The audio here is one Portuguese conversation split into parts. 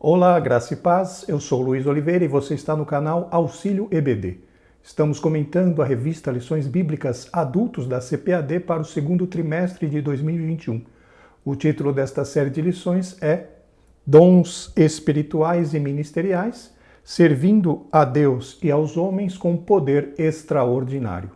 Olá, graça e paz, eu sou Luiz Oliveira e você está no canal Auxílio EBD. Estamos comentando a revista Lições Bíblicas Adultos da CPAD para o segundo trimestre de 2021. O título desta série de lições é Dons Espirituais e Ministeriais, servindo a Deus e aos homens com poder extraordinário.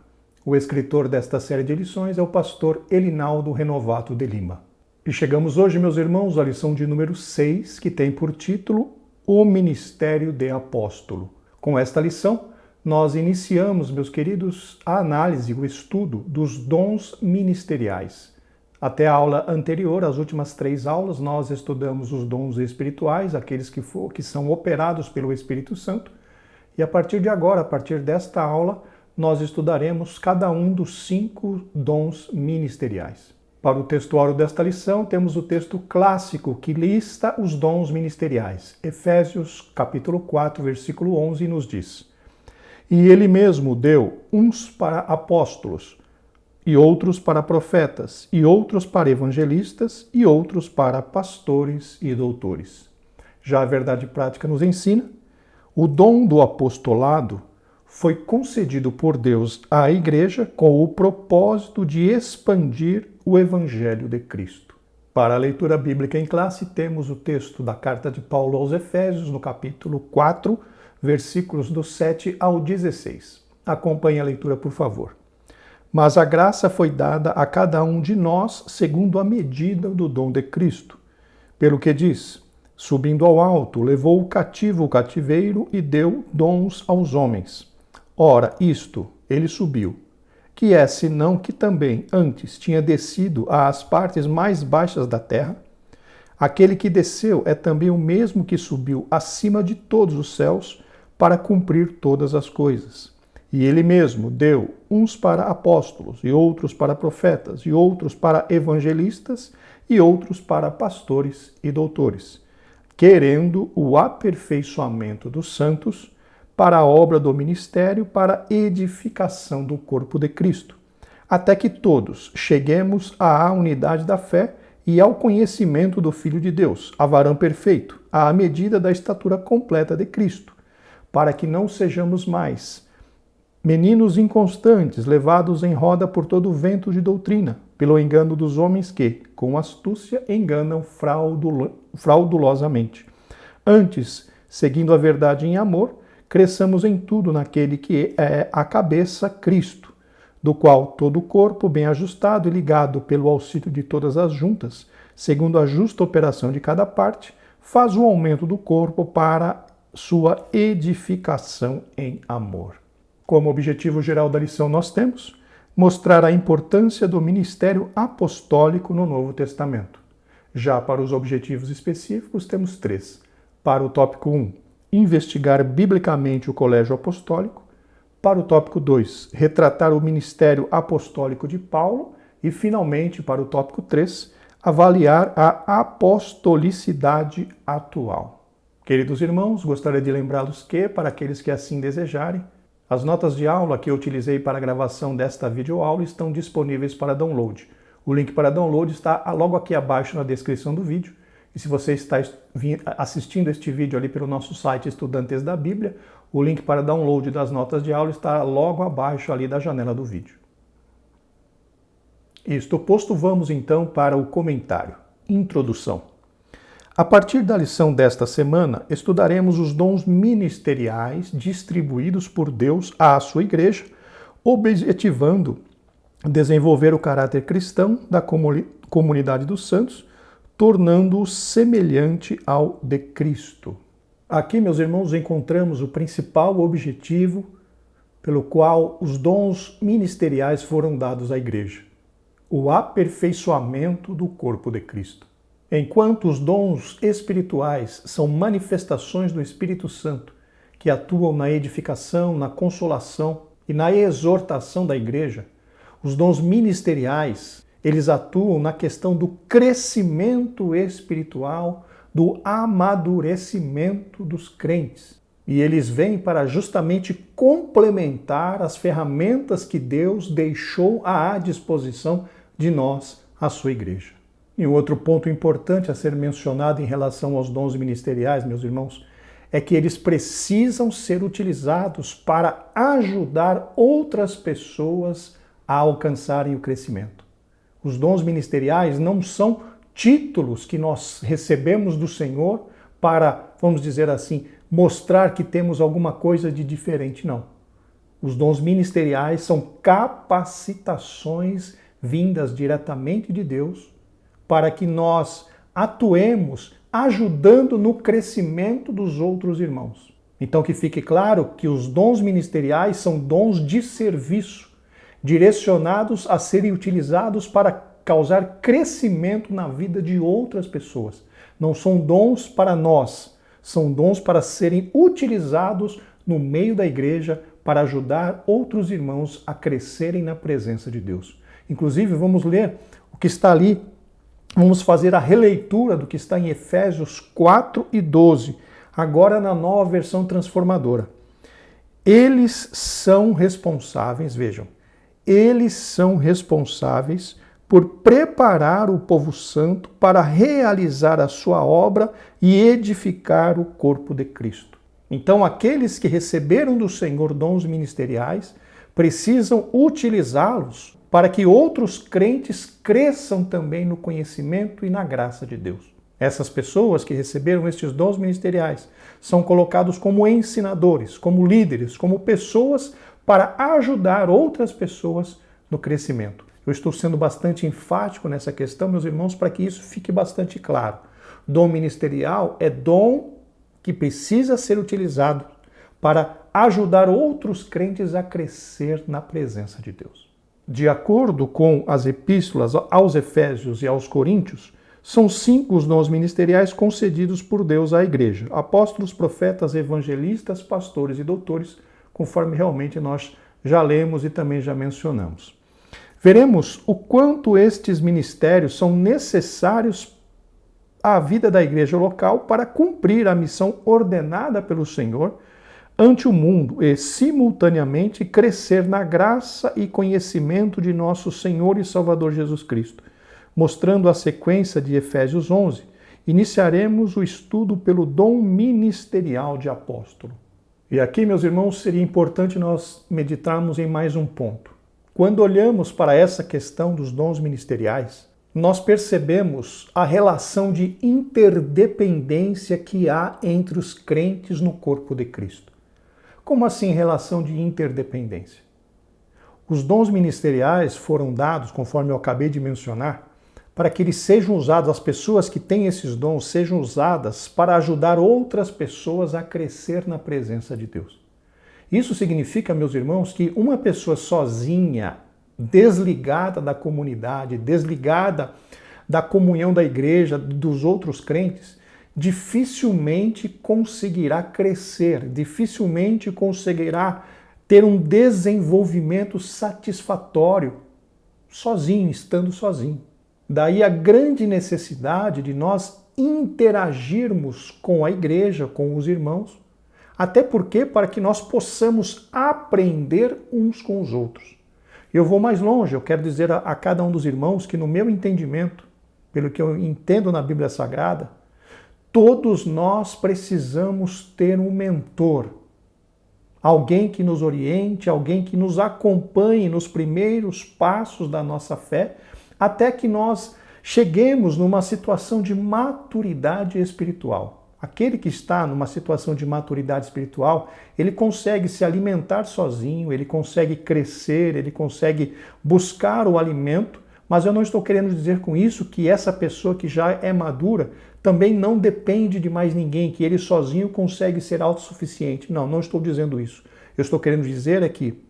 O escritor desta série de lições é o pastor Elinaldo Renovato de Lima. E chegamos hoje, meus irmãos, à lição de número 6, que tem por título O Ministério de Apóstolo. Com esta lição, nós iniciamos, meus queridos, a análise, o estudo dos dons ministeriais. Até a aula anterior, as últimas 3 aulas, nós estudamos os dons espirituais, aqueles que são operados pelo Espírito Santo. E a partir de agora, a partir desta aula, nós estudaremos cada um dos 5 dons ministeriais. Para o textuário desta lição, temos o texto clássico que lista os dons ministeriais. Efésios, capítulo 4, versículo 11, nos diz: E ele mesmo deu uns para apóstolos, e outros para profetas, e outros para evangelistas, e outros para pastores e doutores. Já a verdade prática nos ensina: o dom do apostolado foi concedido por Deus à Igreja com o propósito de expandir o Evangelho de Cristo. Para a leitura bíblica em classe, temos o texto da carta de Paulo aos Efésios, no capítulo 4, versículos do 7 ao 16. Acompanhe a leitura, por favor. Mas a graça foi dada a cada um de nós segundo a medida do dom de Cristo. Pelo que diz: subindo ao alto, levou o cativo o cativeiro e deu dons aos homens. Ora, isto, ele subiu, que é senão que também antes tinha descido às partes mais baixas da terra. Aquele que desceu é também o mesmo que subiu acima de todos os céus para cumprir todas as coisas. E ele mesmo deu uns para apóstolos, e outros para profetas, e outros para evangelistas, e outros para pastores e doutores, querendo o aperfeiçoamento dos santos, para a obra do ministério, para a edificação do corpo de Cristo, até que todos cheguemos à unidade da fé e ao conhecimento do Filho de Deus, a varão perfeito, à medida da estatura completa de Cristo, para que não sejamos mais meninos inconstantes, levados em roda por todo o vento de doutrina, pelo engano dos homens que, com astúcia, enganam fraudulosamente. Antes, seguindo a verdade em amor, cresçamos em tudo naquele que é a cabeça, Cristo, do qual todo o corpo, bem ajustado e ligado pelo auxílio de todas as juntas, segundo a justa operação de cada parte, faz o aumento do corpo para sua edificação em amor. Como objetivo geral da lição nós temos mostrar a importância do ministério apostólico no Novo Testamento. Já para os objetivos específicos temos 3. Para o tópico 1, investigar biblicamente o colégio apostólico. Para o tópico 2, retratar o ministério apostólico de Paulo. E, finalmente, para o tópico 3, avaliar a apostolicidade atual. Queridos irmãos, gostaria de lembrá-los que, para aqueles que assim desejarem, as notas de aula que eu utilizei para a gravação desta videoaula estão disponíveis para download. O link para download está logo aqui abaixo na descrição do vídeo. E se você está assistindo este vídeo ali pelo nosso site Estudantes da Bíblia, o link para download das notas de aula está logo abaixo ali da janela do vídeo. Isto posto, vamos então para o comentário. Introdução. A partir da lição desta semana, estudaremos os dons ministeriais distribuídos por Deus à sua igreja, objetivando desenvolver o caráter cristão da comunidade dos santos, tornando-o semelhante ao de Cristo. Aqui, meus irmãos, encontramos o principal objetivo pelo qual os dons ministeriais foram dados à igreja: o aperfeiçoamento do corpo de Cristo. Enquanto os dons espirituais são manifestações do Espírito Santo que atuam na edificação, na consolação e na exortação da igreja, os dons ministeriais eles atuam na questão do crescimento espiritual, do amadurecimento dos crentes. E eles vêm para justamente complementar as ferramentas que Deus deixou à disposição de nós, a sua igreja. E um outro ponto importante a ser mencionado em relação aos dons ministeriais, meus irmãos, é que eles precisam ser utilizados para ajudar outras pessoas a alcançarem o crescimento. Os dons ministeriais não são títulos que nós recebemos do Senhor para, vamos dizer assim, mostrar que temos alguma coisa de diferente, não. Os dons ministeriais são capacitações vindas diretamente de Deus para que nós atuemos ajudando no crescimento dos outros irmãos. Então que fique claro que os dons ministeriais são dons de serviço, direcionados a serem utilizados para causar crescimento na vida de outras pessoas. Não são dons para nós, são dons para serem utilizados no meio da igreja para ajudar outros irmãos a crescerem na presença de Deus. Inclusive, vamos ler o que está ali. Vamos fazer a releitura do que está em Efésios 4 e 12, agora na nova versão transformadora. Eles são responsáveis, vejam, eles são responsáveis por preparar o povo santo para realizar a sua obra e edificar o corpo de Cristo. Então, aqueles que receberam do Senhor dons ministeriais precisam utilizá-los para que outros crentes cresçam também no conhecimento e na graça de Deus. Essas pessoas que receberam estes dons ministeriais são colocados como ensinadores, como líderes, como pessoas para ajudar outras pessoas no crescimento. Eu estou sendo bastante enfático nessa questão, meus irmãos, para que isso fique bastante claro. Dom ministerial é dom que precisa ser utilizado para ajudar outros crentes a crescer na presença de Deus. De acordo com as epístolas aos Efésios e aos Coríntios, são 5 os dons ministeriais concedidos por Deus à igreja: apóstolos, profetas, evangelistas, pastores e doutores, conforme realmente nós já lemos e também já mencionamos. Veremos o quanto estes ministérios são necessários à vida da igreja local para cumprir a missão ordenada pelo Senhor ante o mundo e, simultaneamente, crescer na graça e conhecimento de nosso Senhor e Salvador Jesus Cristo. Mostrando a sequência de Efésios 11, iniciaremos o estudo pelo dom ministerial de apóstolo. E aqui, meus irmãos, seria importante nós meditarmos em mais um ponto. Quando olhamos para essa questão dos dons ministeriais, nós percebemos a relação de interdependência que há entre os crentes no corpo de Cristo. Como assim relação de interdependência? Os dons ministeriais foram dados, conforme eu acabei de mencionar, para que eles sejam usados, as pessoas que têm esses dons sejam usadas para ajudar outras pessoas a crescer na presença de Deus. Isso significa, meus irmãos, que uma pessoa sozinha, desligada da comunidade, desligada da comunhão da igreja, dos outros crentes, dificilmente conseguirá crescer, dificilmente conseguirá ter um desenvolvimento satisfatório sozinho, estando sozinho. Daí a grande necessidade de nós interagirmos com a igreja, com os irmãos, até porque para que nós possamos aprender uns com os outros. Eu vou mais longe, eu quero dizer a cada um dos irmãos que, no meu entendimento, pelo que eu entendo na Bíblia Sagrada, todos nós precisamos ter um mentor, alguém que nos oriente, alguém que nos acompanhe nos primeiros passos da nossa fé, até que nós cheguemos numa situação de maturidade espiritual. Aquele que está numa situação de maturidade espiritual, ele consegue se alimentar sozinho, ele consegue crescer, ele consegue buscar o alimento, mas eu não estou querendo dizer com isso que essa pessoa que já é madura também não depende de mais ninguém, que ele sozinho consegue ser autossuficiente. Não, não estou dizendo isso. Eu estou querendo dizer é que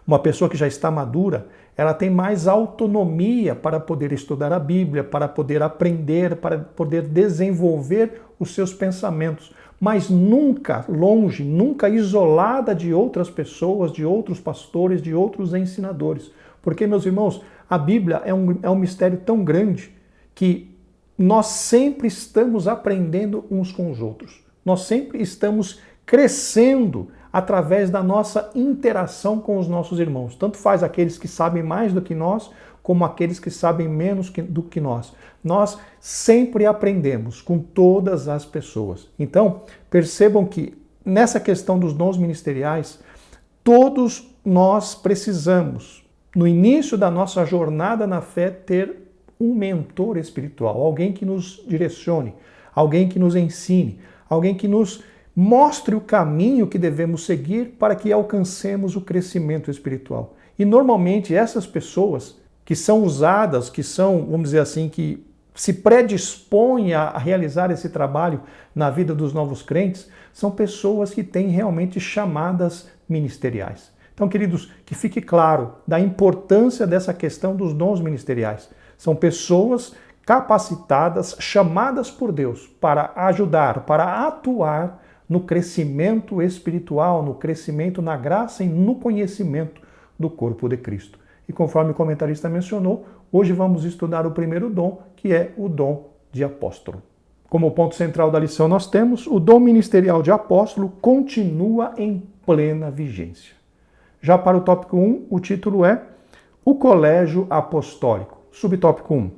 uma pessoa que já está madura, ela tem mais autonomia para poder estudar a Bíblia, para poder aprender, para poder desenvolver os seus pensamentos, mas nunca longe, nunca isolada de outras pessoas, de outros pastores, de outros ensinadores. Porque, meus irmãos, a Bíblia é um mistério tão grande que nós sempre estamos aprendendo uns com os outros. Nós sempre estamos crescendo através da nossa interação com os nossos irmãos. Tanto faz aqueles que sabem mais do que nós, como aqueles que sabem menos do que nós. Nós sempre aprendemos com todas as pessoas. Então, percebam que nessa questão dos dons ministeriais, todos nós precisamos, no início da nossa jornada na fé, ter um mentor espiritual, alguém que nos direcione, alguém que nos ensine, alguém que nos mostre o caminho que devemos seguir para que alcancemos o crescimento espiritual. E normalmente essas pessoas que são usadas, que são, vamos dizer assim, que se predispõem a realizar esse trabalho na vida dos novos crentes, são pessoas que têm realmente chamadas ministeriais. Então, queridos, que fique claro da importância dessa questão dos dons ministeriais. São pessoas capacitadas, chamadas por Deus para ajudar, para atuar no crescimento espiritual, no crescimento na graça e no conhecimento do corpo de Cristo. E conforme o comentarista mencionou, hoje vamos estudar o primeiro dom, que é o dom de apóstolo. Como ponto central da lição nós temos, o dom ministerial de apóstolo continua em plena vigência. Já para o tópico 1, o título é O Colégio Apostólico. Subtópico 1.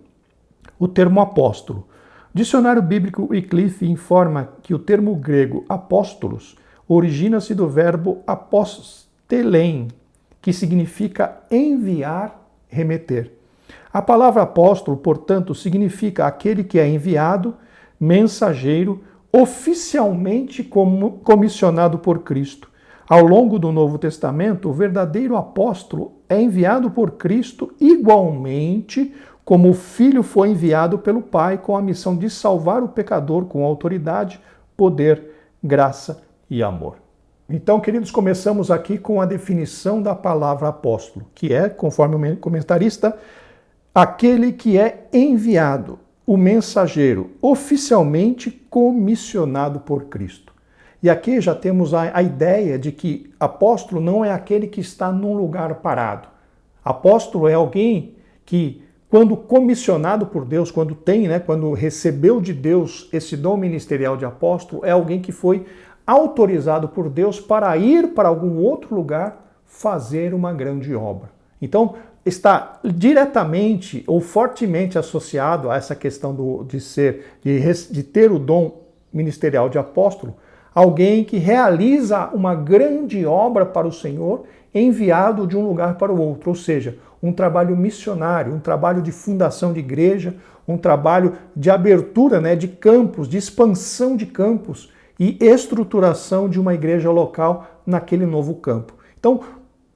O termo apóstolo. O dicionário bíblico Wycliffe informa que o termo grego apóstolos origina-se do verbo apostelein, que significa enviar, remeter. A palavra apóstolo, portanto, significa aquele que é enviado, mensageiro, oficialmente comissionado por Cristo. Ao longo do Novo Testamento, o verdadeiro apóstolo é enviado por Cristo igualmente como o Filho foi enviado pelo Pai com a missão de salvar o pecador com autoridade, poder, graça e amor. Então, queridos, começamos aqui com a definição da palavra apóstolo, que é, conforme o comentarista, aquele que é enviado, o mensageiro, oficialmente comissionado por Cristo. E aqui já temos a ideia de que apóstolo não é aquele que está num lugar parado. Apóstolo é alguém que, quando comissionado por Deus, quando recebeu de Deus esse dom ministerial de apóstolo, é alguém que foi autorizado por Deus para ir para algum outro lugar fazer uma grande obra. Então, está diretamente ou fortemente associado a essa questão de ter o dom ministerial de apóstolo, alguém que realiza uma grande obra para o Senhor, enviado de um lugar para o outro, ou seja, um trabalho missionário, um trabalho de fundação de igreja, um trabalho de abertura, de campos, de expansão de campos e estruturação de uma igreja local naquele novo campo. Então,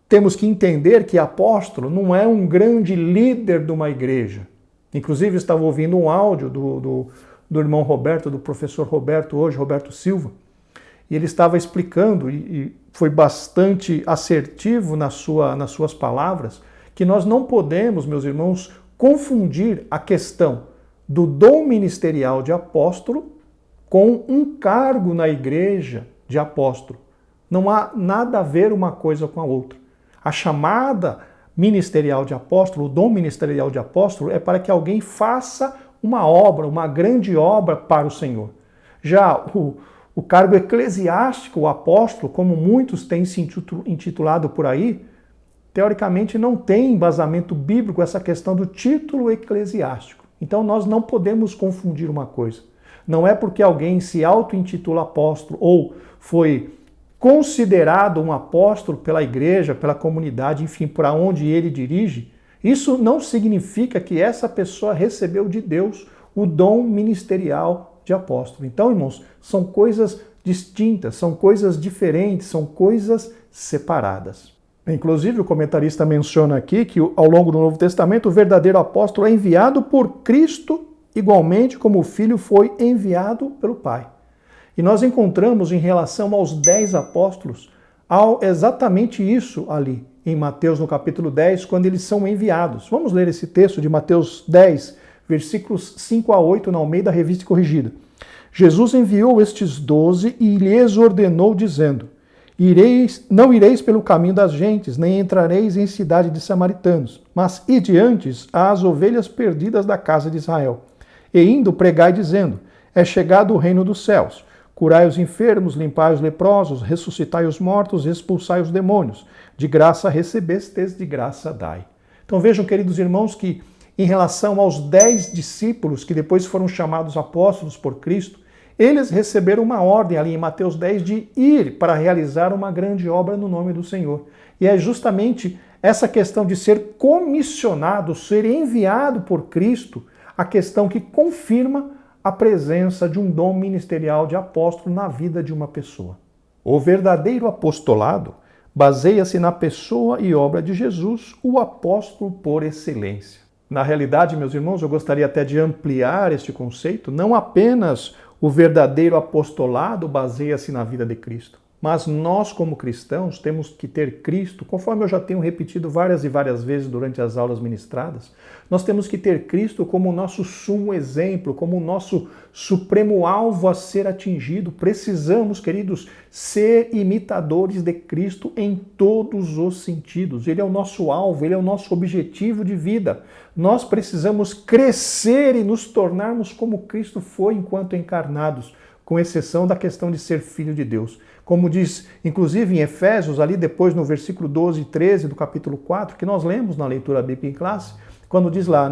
temos que entender que apóstolo não é um grande líder de uma igreja. Inclusive, estava ouvindo um áudio do irmão Roberto, do professor Roberto hoje, Roberto Silva, e ele estava explicando, e foi bastante assertivo nas suas palavras, que nós não podemos, meus irmãos, confundir a questão do dom ministerial de apóstolo com um cargo na igreja de apóstolo. Não há nada a ver uma coisa com a outra. A chamada ministerial de apóstolo, o dom ministerial de apóstolo, é para que alguém faça uma obra, uma grande obra para o Senhor. Já o cargo eclesiástico, o apóstolo, como muitos têm se intitulado por aí, teoricamente não tem embasamento bíblico essa questão do título eclesiástico. Então nós não podemos confundir uma coisa. Não é porque alguém se auto-intitula apóstolo ou foi considerado um apóstolo pela igreja, pela comunidade, enfim, para onde ele dirige, isso não significa que essa pessoa recebeu de Deus o dom ministerial de apóstolo. Então, irmãos, são coisas distintas, são coisas diferentes, são coisas separadas. Inclusive, o comentarista menciona aqui que ao longo do Novo Testamento o verdadeiro apóstolo é enviado por Cristo, igualmente como o Filho foi enviado pelo Pai. E nós encontramos em relação aos 10 apóstolos exatamente isso ali, em Mateus no capítulo 10, quando eles são enviados. Vamos ler esse texto de Mateus 10, versículos 5 a 8, na Almeida Revista e Corrigida. Jesus enviou estes 12 e lhes ordenou, dizendo: não ireis pelo caminho das gentes, nem entrareis em cidade de samaritanos, mas ide antes às ovelhas perdidas da casa de Israel. E indo, pregai, dizendo: é chegado o reino dos céus. Curai os enfermos, limpai os leprosos, ressuscitai os mortos, expulsai os demônios. De graça recebestes, de graça dai. Então vejam, queridos irmãos, que em relação aos 10 discípulos que depois foram chamados apóstolos por Cristo, eles receberam uma ordem ali em Mateus 10 de ir para realizar uma grande obra no nome do Senhor. E é justamente essa questão de ser comissionado, ser enviado por Cristo, a questão que confirma a presença de um dom ministerial de apóstolo na vida de uma pessoa. O verdadeiro apostolado baseia-se na pessoa e obra de Jesus, o apóstolo por excelência. Na realidade, meus irmãos, eu gostaria até de ampliar este conceito, não apenas o verdadeiro apostolado baseia-se na vida de Cristo, mas nós, como cristãos, temos que ter Cristo, conforme eu já tenho repetido várias e várias vezes durante as aulas ministradas, nós temos que ter Cristo como o nosso sumo exemplo, como o nosso supremo alvo a ser atingido. Precisamos, queridos, ser imitadores de Cristo em todos os sentidos. Ele é o nosso alvo, ele é o nosso objetivo de vida. Nós precisamos crescer e nos tornarmos como Cristo foi enquanto encarnados, com exceção da questão de ser filho de Deus. Como diz, inclusive em Efésios, ali depois no versículo 12 e 13 do capítulo 4, que nós lemos na leitura bíblica em classe, quando diz lá,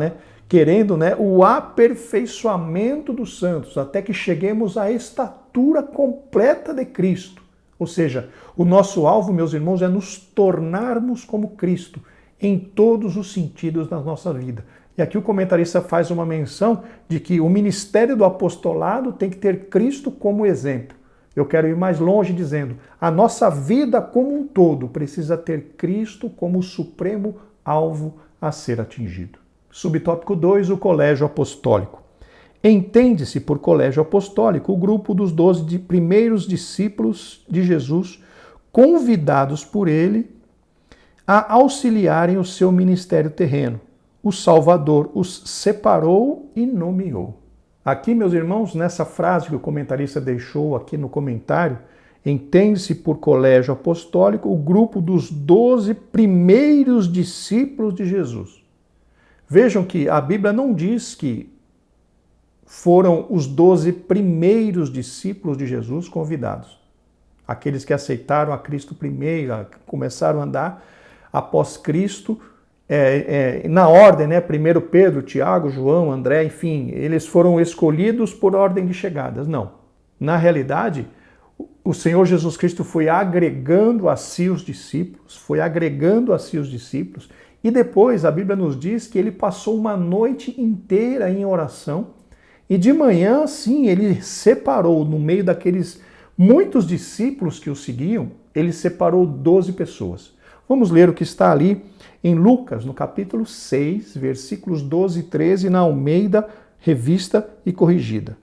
querendo, o aperfeiçoamento dos santos, até que cheguemos à estatura completa de Cristo. Ou seja, o nosso alvo, meus irmãos, é nos tornarmos como Cristo em todos os sentidos da nossa vida. E aqui o comentarista faz uma menção de que o ministério do apostolado tem que ter Cristo como exemplo. Eu quero ir mais longe dizendo, a nossa vida como um todo precisa ter Cristo como o supremo alvo a ser atingido. Subtópico 2, o colégio apostólico. Entende-se por colégio apostólico o grupo dos 12 primeiros discípulos de Jesus, convidados por ele a auxiliarem o seu ministério terreno. O Salvador os separou e nomeou. Aqui, meus irmãos, nessa frase que o comentarista deixou aqui no comentário, entende-se por colégio apostólico o grupo dos 12 primeiros discípulos de Jesus. Vejam que a Bíblia não diz que foram os 12 primeiros discípulos de Jesus convidados. Aqueles que aceitaram a Cristo primeiro, começaram a andar após Cristo, na ordem, primeiro Pedro, Tiago, João, André, enfim, eles foram escolhidos por ordem de chegadas. Não. Na realidade, o Senhor Jesus Cristo foi agregando a si os discípulos, e depois a Bíblia nos diz que ele passou uma noite inteira em oração, e de manhã, sim, ele separou, no meio daqueles muitos discípulos que o seguiam, ele separou 12 pessoas. Vamos ler o que está ali em Lucas, no capítulo 6, versículos 12 e 13, na Almeida, revista e corrigida.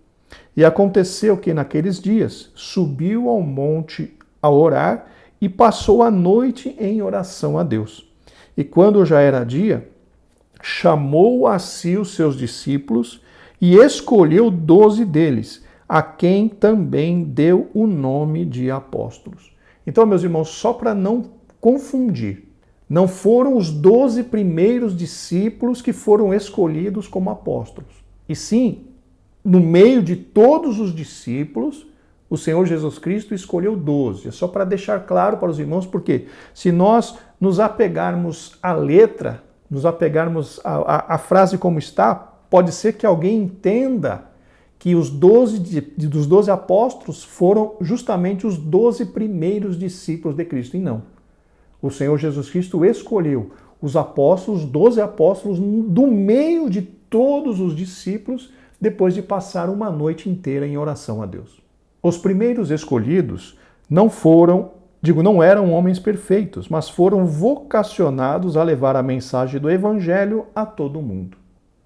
E aconteceu que naqueles dias subiu ao monte a orar e passou a noite em oração a Deus. E quando já era dia, chamou a si os seus discípulos e escolheu 12 deles, a quem também deu o nome de apóstolos. Então, meus irmãos, só para não confundir, não foram os 12 primeiros discípulos que foram escolhidos como apóstolos. E sim, no meio de todos os discípulos, o Senhor Jesus Cristo escolheu 12. É só para deixar claro para os irmãos, porque se nós nos apegarmos à letra, nos apegarmos à frase como está, pode ser que alguém entenda que os 12 dos 12 apóstolos foram justamente os 12 primeiros discípulos de Cristo. E não. O Senhor Jesus Cristo escolheu os apóstolos, 12 apóstolos, do meio de todos os discípulos, depois de passar uma noite inteira em oração a Deus. Os primeiros escolhidos não eram homens perfeitos, mas foram vocacionados a levar a mensagem do Evangelho a todo mundo.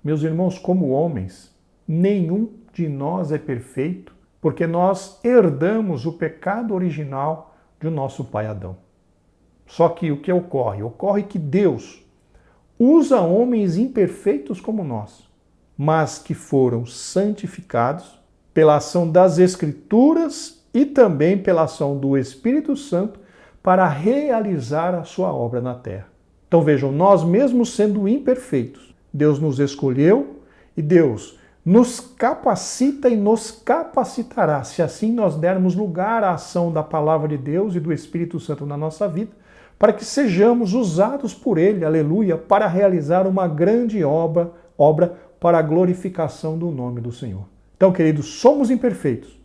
Meus irmãos, como homens, nenhum de nós é perfeito, porque nós herdamos o pecado original de nosso pai Adão. Só que o que ocorre? Ocorre que Deus usa homens imperfeitos como nós, mas que foram santificados pela ação das Escrituras e também pela ação do Espírito Santo para realizar a sua obra na terra. Então vejam, nós mesmos sendo imperfeitos, Deus nos escolheu e Deus nos capacita e nos capacitará, se assim nós dermos lugar à ação da palavra de Deus e do Espírito Santo na nossa vida, para que sejamos usados por Ele, aleluia, para realizar uma grande obra para a glorificação do nome do Senhor. Então, queridos, somos imperfeitos,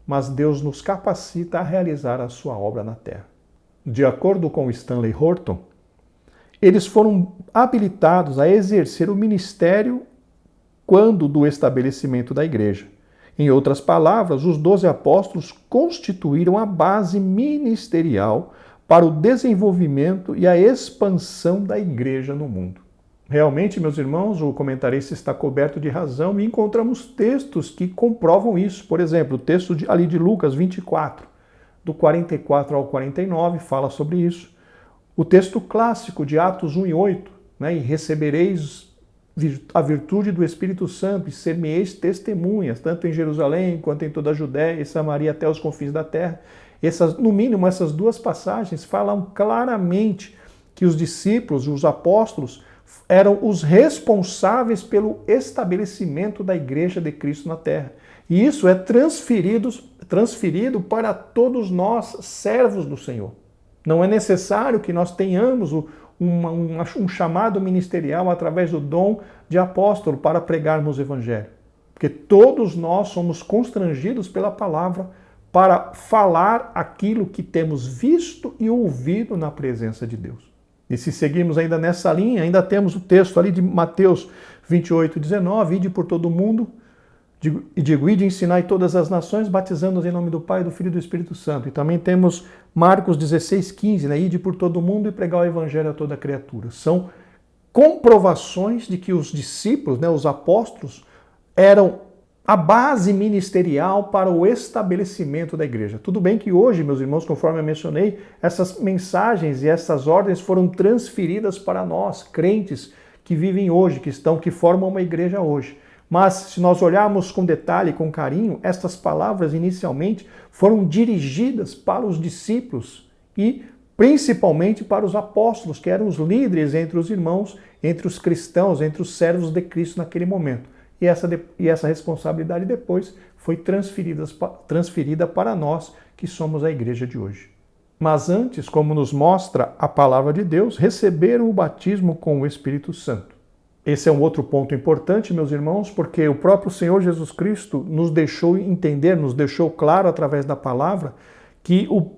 mas Deus nos capacita a realizar a sua obra na terra. De acordo com Stanley Horton, eles foram habilitados a exercer o ministério quando do estabelecimento da igreja. Em outras palavras, os 12 apóstolos constituíram a base ministerial para o desenvolvimento e a expansão da igreja no mundo. Realmente, meus irmãos, o comentarista está coberto de razão e encontramos textos que comprovam isso. Por exemplo, o texto ali de Lucas 24, do 44 ao 49, fala sobre isso. O texto clássico de Atos 1 e 8, e recebereis a virtude do Espírito Santo e ser-me-eis testemunhas, tanto em Jerusalém quanto em toda a Judéia e Samaria até os confins da terra. No mínimo, essas duas passagens falam claramente que os discípulos, os apóstolos, eram os responsáveis pelo estabelecimento da igreja de Cristo na terra. E isso é transferido para todos nós, servos do Senhor. Não é necessário que nós tenhamos um chamado ministerial através do dom de apóstolo para pregarmos o evangelho. Porque todos nós somos constrangidos pela palavra para falar aquilo que temos visto e ouvido na presença de Deus. E se seguirmos ainda nessa linha, ainda temos o texto ali de Mateus 28, 19, ide por todo o mundo, ide ensinai todas as nações, batizando-os em nome do Pai, do Filho e do Espírito Santo. E também temos Marcos 16, 15, ide por todo o mundo e pregar o evangelho a toda criatura. São comprovações de que os discípulos, os apóstolos, eram a base ministerial para o estabelecimento da igreja. Tudo bem que hoje, meus irmãos, conforme eu mencionei, essas mensagens e essas ordens foram transferidas para nós, crentes que vivem hoje, que formam uma igreja hoje. Mas se nós olharmos com detalhe, com carinho, estas palavras inicialmente foram dirigidas para os discípulos e principalmente para os apóstolos, que eram os líderes entre os irmãos, entre os cristãos, entre os servos de Cristo naquele momento. E essa responsabilidade depois foi transferida para nós, que somos a igreja de hoje. Mas antes, como nos mostra a palavra de Deus, receberam o batismo com o Espírito Santo. Esse é um outro ponto importante, meus irmãos, porque o próprio Senhor Jesus Cristo nos deixou entender, nos deixou claro através da palavra, que o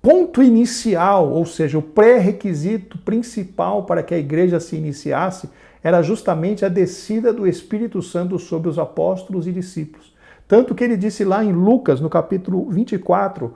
ponto inicial, ou seja, o pré-requisito principal para que a igreja se iniciasse, era justamente a descida do Espírito Santo sobre os apóstolos e discípulos. Tanto que ele disse lá em Lucas, no capítulo 24,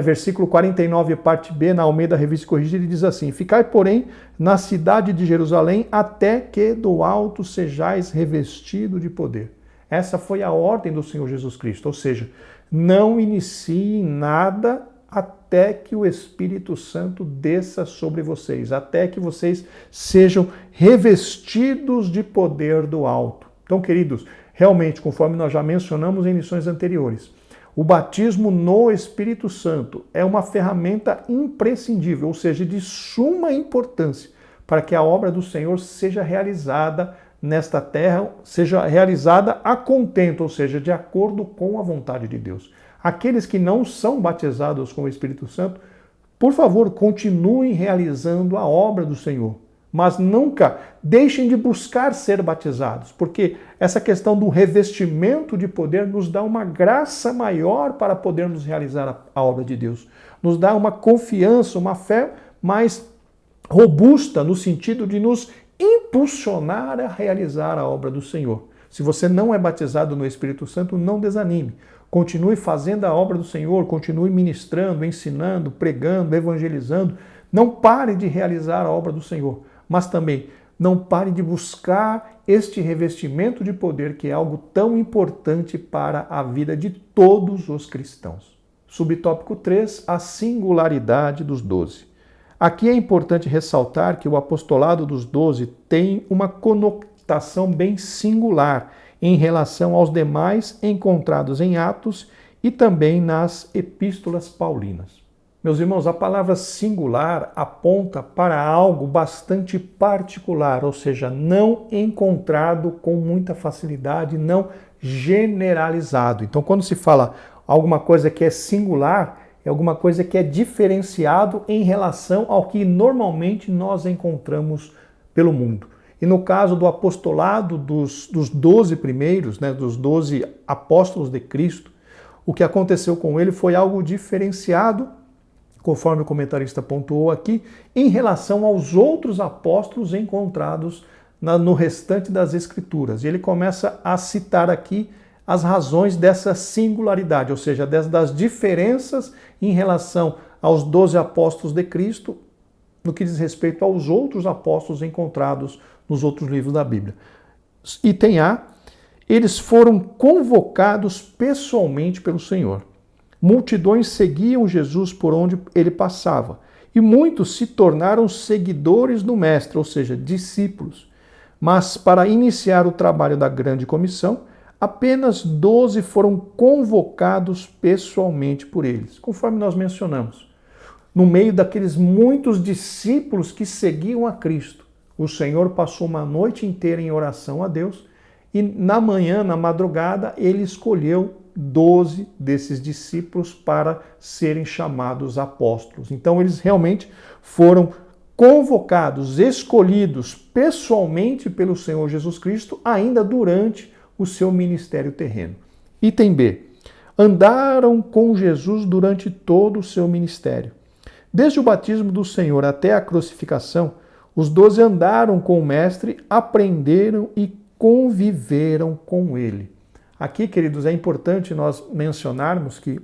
versículo 49, parte B, na Almeida Revista e Corrigida, ele diz assim: ficai, porém, na cidade de Jerusalém, até que do alto sejais revestido de poder. Essa foi a ordem do Senhor Jesus Cristo, ou seja, não iniciem nada até que o Espírito Santo desça sobre vocês, até que vocês sejam revestidos de poder do alto. Então, queridos, realmente, conforme nós já mencionamos em lições anteriores, o batismo no Espírito Santo é uma ferramenta imprescindível, ou seja, de suma importância, para que a obra do Senhor seja realizada nesta terra, seja realizada a contento, ou seja, de acordo com a vontade de Deus. Aqueles que não são batizados com o Espírito Santo, por favor, continuem realizando a obra do Senhor, mas nunca deixem de buscar ser batizados, porque essa questão do revestimento de poder nos dá uma graça maior para podermos realizar a obra de Deus. Nos dá uma confiança, uma fé mais robusta no sentido de nos impulsionar a realizar a obra do Senhor. Se você não é batizado no Espírito Santo, não desanime. Continue fazendo a obra do Senhor, continue ministrando, ensinando, pregando, evangelizando. Não pare de realizar a obra do Senhor, mas também não pare de buscar este revestimento de poder que é algo tão importante para a vida de todos os cristãos. Subtópico 3, a singularidade dos 12. Aqui é importante ressaltar que o apostolado dos 12 tem uma conotação bem singular em relação aos demais encontrados em Atos e também nas epístolas paulinas. Meus irmãos, a palavra singular aponta para algo bastante particular, ou seja, não encontrado com muita facilidade, não generalizado. Então, quando se fala alguma coisa que é singular, é alguma coisa que é diferenciado em relação ao que normalmente nós encontramos pelo mundo. E no caso do apostolado dos 12 primeiros, dos 12 apóstolos de Cristo, o que aconteceu com ele foi algo diferenciado, conforme o comentarista pontuou aqui, em relação aos outros apóstolos encontrados no restante das Escrituras. E ele começa a citar aqui as razões dessa singularidade, ou seja, das diferenças em relação aos 12 apóstolos de Cristo, no que diz respeito aos outros apóstolos encontrados nos outros livros da Bíblia. Item A, eles foram convocados pessoalmente pelo Senhor. Multidões seguiam Jesus por onde ele passava, e muitos se tornaram seguidores do Mestre, ou seja, discípulos. Mas para iniciar o trabalho da grande comissão, apenas 12 foram convocados pessoalmente por eles, conforme nós mencionamos. No meio daqueles muitos discípulos que seguiam a Cristo, o Senhor passou uma noite inteira em oração a Deus e na manhã, na madrugada, ele escolheu 12 desses discípulos para serem chamados apóstolos. Então eles realmente foram convocados, escolhidos pessoalmente pelo Senhor Jesus Cristo, ainda durante o seu ministério terreno. Item B. Andaram com Jesus durante todo o seu ministério. Desde o batismo do Senhor até a crucificação, os 12 andaram com o Mestre, aprenderam e conviveram com ele. Aqui, queridos, é importante nós mencionarmos que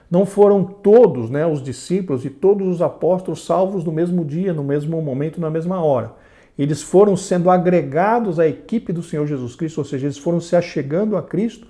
não foram todos, os discípulos e todos os apóstolos salvos no mesmo dia, no mesmo momento, na mesma hora. Eles foram sendo agregados à equipe do Senhor Jesus Cristo, ou seja, eles foram se achegando a Cristo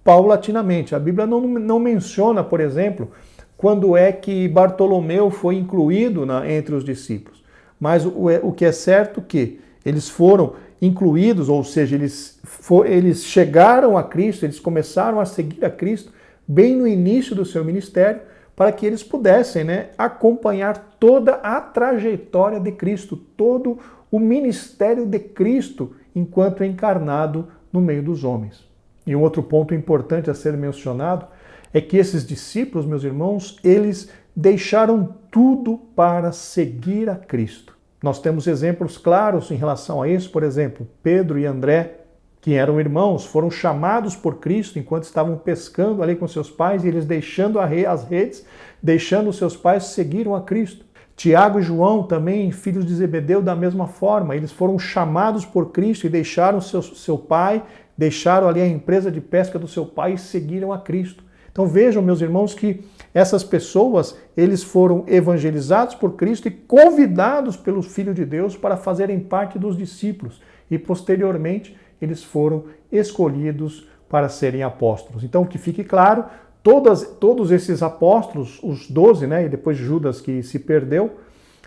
paulatinamente. A Bíblia não menciona, por exemplo, quando é que Bartolomeu foi incluído entre os discípulos. Mas o que é certo é que eles foram incluídos, ou seja, eles chegaram a Cristo, eles começaram a seguir a Cristo bem no início do seu ministério, para que eles pudessem acompanhar toda a trajetória de Cristo, todo o ministério de Cristo enquanto encarnado no meio dos homens. E um outro ponto importante a ser mencionado é que esses discípulos, meus irmãos, eles deixaram tudo para seguir a Cristo. Nós temos exemplos claros em relação a isso, por exemplo, Pedro e André, que eram irmãos, foram chamados por Cristo enquanto estavam pescando ali com seus pais, e eles deixando as redes, deixando os seus pais, seguiram a Cristo. Tiago e João, também filhos de Zebedeu, da mesma forma, eles foram chamados por Cristo e deixaram seu pai, deixaram ali a empresa de pesca do seu pai e seguiram a Cristo. Então vejam, meus irmãos, que essas pessoas, eles foram evangelizados por Cristo e convidados pelo Filho de Deus para fazerem parte dos discípulos. E posteriormente, eles foram escolhidos para serem apóstolos. Então, que fique claro, todos esses apóstolos, os 12, e depois Judas que se perdeu,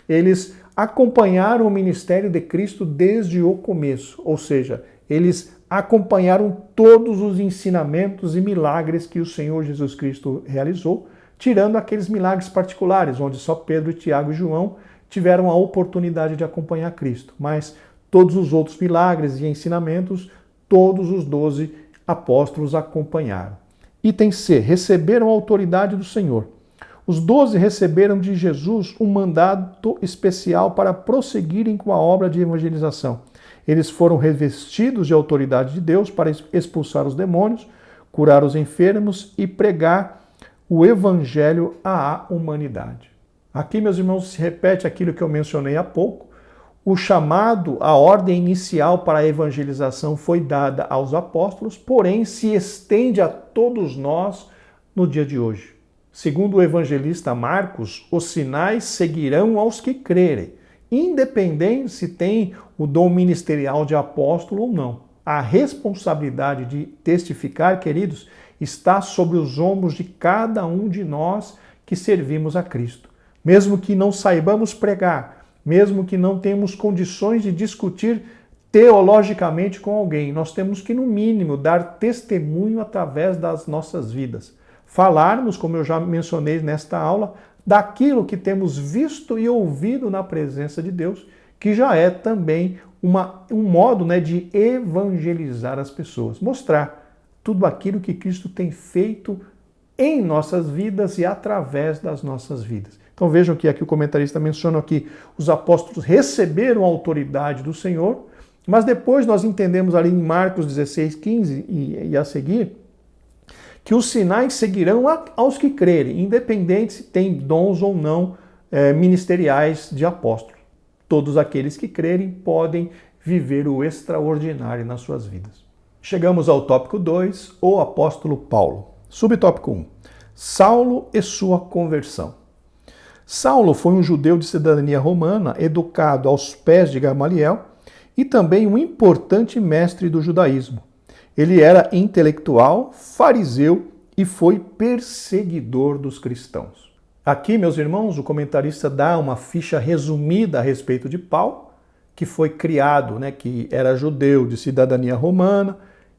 eles acompanharam o ministério de Cristo desde o começo. Ou seja, eles acompanharam todos os ensinamentos e milagres que o Senhor Jesus Cristo realizou, tirando aqueles milagres particulares, onde só Pedro, Tiago e João tiveram a oportunidade de acompanhar Cristo. Mas todos os outros milagres e ensinamentos, todos os 12 apóstolos acompanharam. Item C. Receberam a autoridade do Senhor. Os 12 receberam de Jesus um mandato especial para prosseguirem com a obra de evangelização. Eles foram revestidos de autoridade de Deus para expulsar os demônios, curar os enfermos e pregar o evangelho à humanidade. Aqui, meus irmãos, se repete aquilo que eu mencionei há pouco. O chamado, a ordem inicial para a evangelização foi dada aos apóstolos, porém se estende a todos nós no dia de hoje. Segundo o evangelista Marcos, os sinais seguirão aos que crerem, independente se tem o dom ministerial de apóstolo ou não. A responsabilidade de testificar, queridos, está sobre os ombros de cada um de nós que servimos a Cristo. Mesmo que não saibamos pregar, mesmo que não tenhamos condições de discutir teologicamente com alguém, nós temos que, no mínimo, dar testemunho através das nossas vidas. Falarmos, como eu já mencionei nesta aula, daquilo que temos visto e ouvido na presença de Deus, que já é também um modo, né, de evangelizar as pessoas, mostrar tudo aquilo que Cristo tem feito em nossas vidas e através das nossas vidas. Então vejam que aqui o comentarista menciona que os apóstolos receberam a autoridade do Senhor, mas depois nós entendemos ali em Marcos 16, 15 e a seguir, que os sinais seguirão aos que crerem, independente se tem dons ou não ministeriais de apóstolos. Todos aqueles que crerem podem viver o extraordinário nas suas vidas. Chegamos ao tópico 2, o apóstolo Paulo. Subtópico 1, Saulo e sua conversão. Saulo foi um judeu de cidadania romana, educado aos pés de Gamaliel e também um importante mestre do judaísmo. Ele era intelectual, fariseu e foi perseguidor dos cristãos. Aqui, meus irmãos, o comentarista dá uma ficha resumida a respeito de Paulo, que foi criado, né, que era judeu de cidadania romana,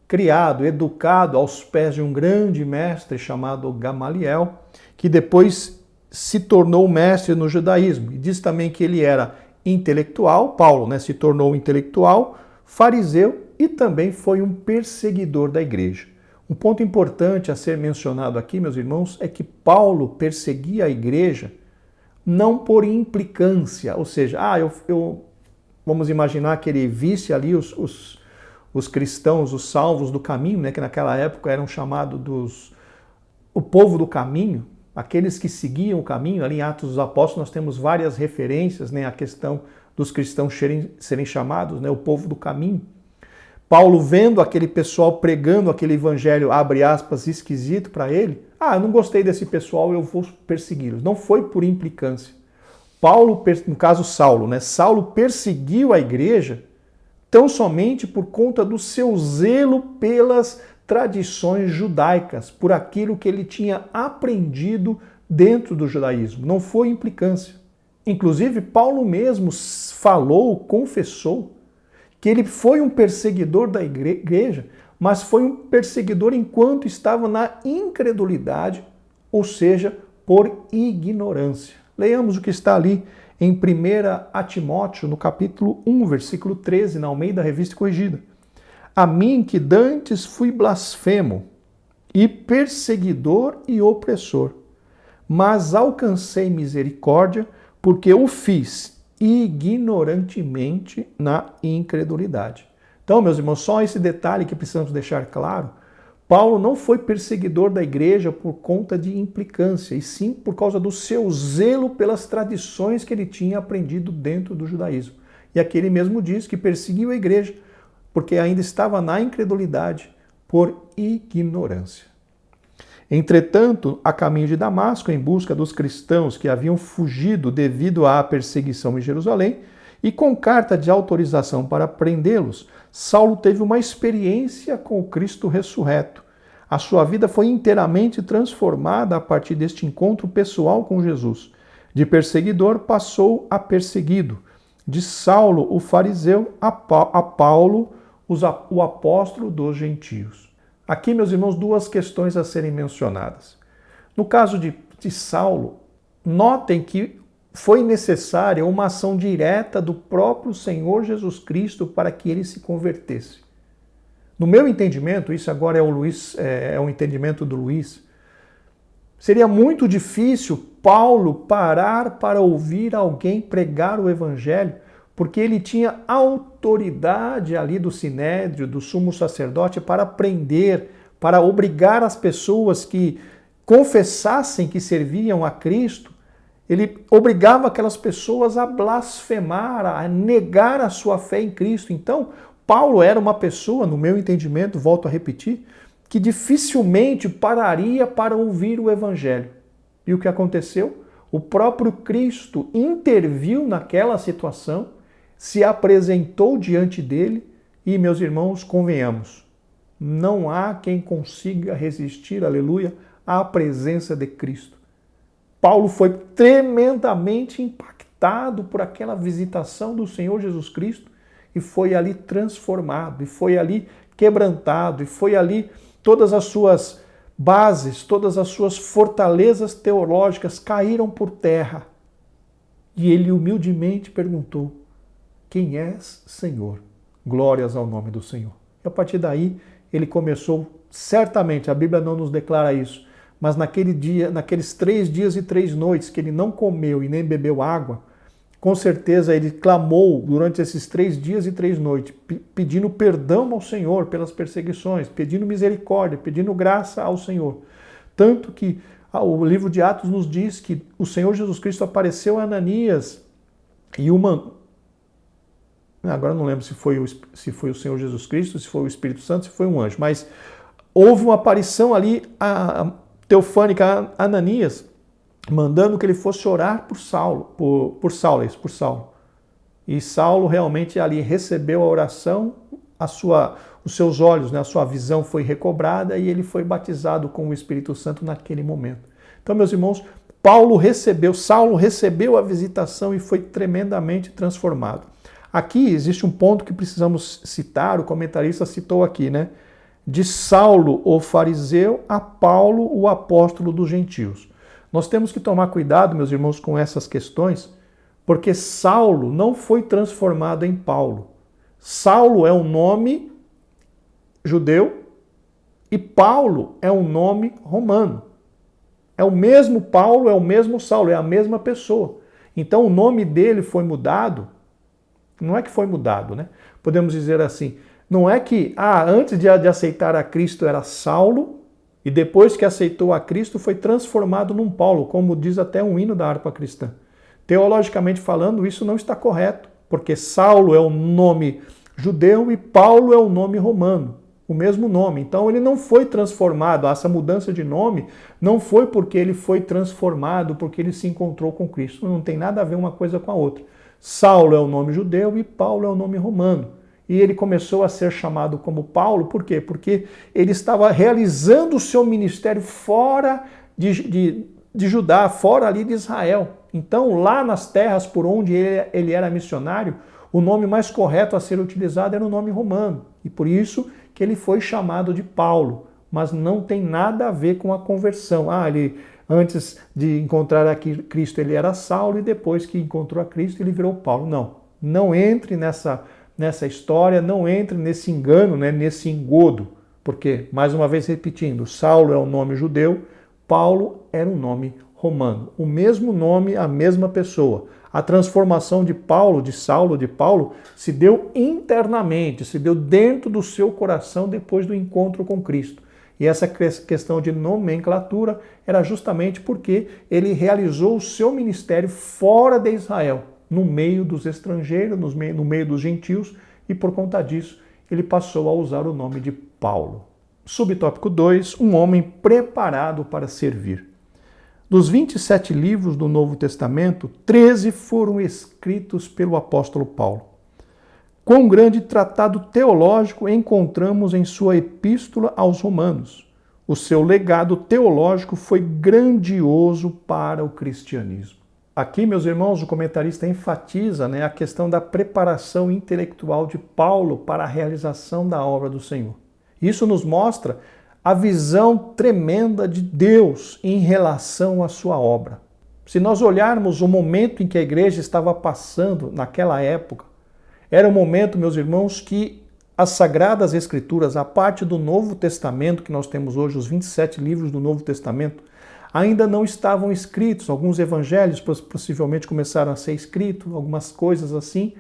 criado, educado aos pés de um grande mestre chamado Gamaliel, que depois se tornou mestre no judaísmo. E diz também que ele era intelectual, Paulo, né, se tornou intelectual, fariseu e também foi um perseguidor da igreja. Um ponto importante a ser mencionado aqui, meus irmãos, é que Paulo perseguia a igreja não por implicância, ou seja, vamos imaginar que ele visse ali os cristãos, os salvos do caminho, né, que naquela época eram chamados o povo do caminho, aqueles que seguiam o caminho. Ali em Atos dos Apóstolos nós temos várias referências, né, à questão dos cristãos serem chamados, né, o povo do caminho. Paulo, vendo aquele pessoal pregando aquele evangelho, abre aspas, esquisito para ele, eu não gostei desse pessoal, eu vou persegui-los. Não foi por implicância. Paulo, no caso Saulo, né, Saulo perseguiu a igreja tão somente por conta do seu zelo pelas tradições judaicas, por aquilo que ele tinha aprendido dentro do judaísmo. Não foi implicância. Inclusive, Paulo mesmo falou, confessou, que ele foi um perseguidor da igreja, mas foi um perseguidor enquanto estava na incredulidade, ou seja, por ignorância. Leiamos o que está ali em 1 Timóteo, no capítulo 1, versículo 13, na Almeida Revista Corrigida. A mim que dantes fui blasfemo, e perseguidor e opressor, mas alcancei misericórdia, porque o fiz ignorantemente na incredulidade. Então, meus irmãos, só esse detalhe que precisamos deixar claro. Paulo não foi perseguidor da igreja por conta de implicância, e sim por causa do seu zelo pelas tradições que ele tinha aprendido dentro do judaísmo. E aqui ele mesmo diz que perseguiu a igreja porque ainda estava na incredulidade por ignorância. Entretanto, a caminho de Damasco, em busca dos cristãos que haviam fugido devido à perseguição em Jerusalém, e com carta de autorização para prendê-los, Saulo teve uma experiência com o Cristo ressurreto. A sua vida foi inteiramente transformada a partir deste encontro pessoal com Jesus. De perseguidor passou a perseguido. De Saulo, o fariseu, a Paulo, o apóstolo dos gentios. Aqui, meus irmãos, duas questões a serem mencionadas. No caso de Saulo, notem que foi necessária uma ação direta do próprio Senhor Jesus Cristo para que ele se convertesse. No meu entendimento, isso agora é o entendimento do Luiz, seria muito difícil Paulo parar para ouvir alguém pregar o evangelho, porque ele tinha autoridade ali do sinédrio, do sumo sacerdote, para prender, para obrigar as pessoas que confessassem que serviam a Cristo. Ele obrigava aquelas pessoas a blasfemar, a negar a sua fé em Cristo. Então, Paulo era uma pessoa, no meu entendimento, volto a repetir, que dificilmente pararia para ouvir o evangelho. E o que aconteceu? O próprio Cristo interviu naquela situação, se apresentou diante dele e, meus irmãos, convenhamos, não há quem consiga resistir, aleluia, à presença de Cristo. Paulo foi tremendamente impactado por aquela visitação do Senhor Jesus Cristo e foi ali transformado, e foi ali quebrantado, e foi ali todas as suas bases, todas as suas fortalezas teológicas caíram por terra. E ele humildemente perguntou: quem és, Senhor? Glórias ao nome do Senhor. E a partir daí, ele começou, certamente, a Bíblia não nos declara isso, mas naqueles 3 dias e 3 noites que ele não comeu e nem bebeu água, com certeza ele clamou durante esses 3 dias e 3 noites, pedindo perdão ao Senhor pelas perseguições, pedindo misericórdia, pedindo graça ao Senhor. Tanto que o livro de Atos nos diz que o Senhor Jesus Cristo apareceu a Ananias e agora não lembro se foi o Senhor Jesus Cristo, se foi o Espírito Santo, se foi um anjo, mas houve uma aparição ali teofânica a Ananias, mandando que ele fosse orar por Saulo. E Saulo realmente ali recebeu a oração, os seus olhos, né, a sua visão foi recobrada e ele foi batizado com o Espírito Santo naquele momento. Então, meus irmãos, Saulo recebeu a visitação e foi tremendamente transformado. Aqui existe um ponto que precisamos citar, o comentarista citou aqui, né? De Saulo, o fariseu, a Paulo, o apóstolo dos gentios. Nós temos que tomar cuidado, meus irmãos, com essas questões, porque Saulo não foi transformado em Paulo. Saulo é um nome judeu e Paulo é um nome romano. É o mesmo Paulo, é o mesmo Saulo, é a mesma pessoa. Então o nome dele foi mudado, não é que foi mudado, né? Podemos dizer assim, não é que antes de aceitar a Cristo era Saulo, e depois que aceitou a Cristo foi transformado num Paulo, como diz até um hino da harpa cristã. Teologicamente falando, isso não está correto, porque Saulo é o nome judeu e Paulo é o nome romano, o mesmo nome. Então ele não foi transformado, essa mudança de nome não foi porque ele foi transformado, porque ele se encontrou com Cristo. Não tem nada a ver uma coisa com a outra. Saulo é o nome judeu e Paulo é o nome romano. E ele começou a ser chamado como Paulo, por quê? Porque ele estava realizando o seu ministério fora de Judá, fora ali de Israel. Então, lá nas terras por onde ele era missionário, o nome mais correto a ser utilizado era o nome romano. E por isso que ele foi chamado de Paulo. Mas não tem nada a ver com a conversão. Ele, antes de encontrar aqui Cristo, ele era Saulo, e depois que encontrou a Cristo, ele virou Paulo. Não entre nessa história, não entre nesse engano, né, nesse engodo, porque, mais uma vez repetindo, Saulo é um nome judeu, Paulo era um nome romano. O mesmo nome, a mesma pessoa. A transformação de Saulo, se deu internamente, se deu dentro do seu coração depois do encontro com Cristo. E essa questão de nomenclatura era justamente porque ele realizou o seu ministério fora de Israel, no meio dos estrangeiros, no meio dos gentios, e por conta disso ele passou a usar o nome de Paulo. Subtópico 2, um homem preparado para servir. Dos 27 livros do Novo Testamento, 13 foram escritos pelo apóstolo Paulo. Quão grande tratado teológico encontramos em sua epístola aos Romanos. O seu legado teológico foi grandioso para o cristianismo. Aqui, meus irmãos, o comentarista enfatiza, a questão da preparação intelectual de Paulo para a realização da obra do Senhor. Isso nos mostra a visão tremenda de Deus em relação à sua obra. Se nós olharmos o momento em que a igreja estava passando naquela época, era um momento, meus irmãos, que as Sagradas Escrituras, a parte do Novo Testamento que nós temos hoje, os 27 livros do Novo Testamento, ainda não estavam escritos. Alguns evangelhos possivelmente começaram a ser escritos, algumas coisas assim.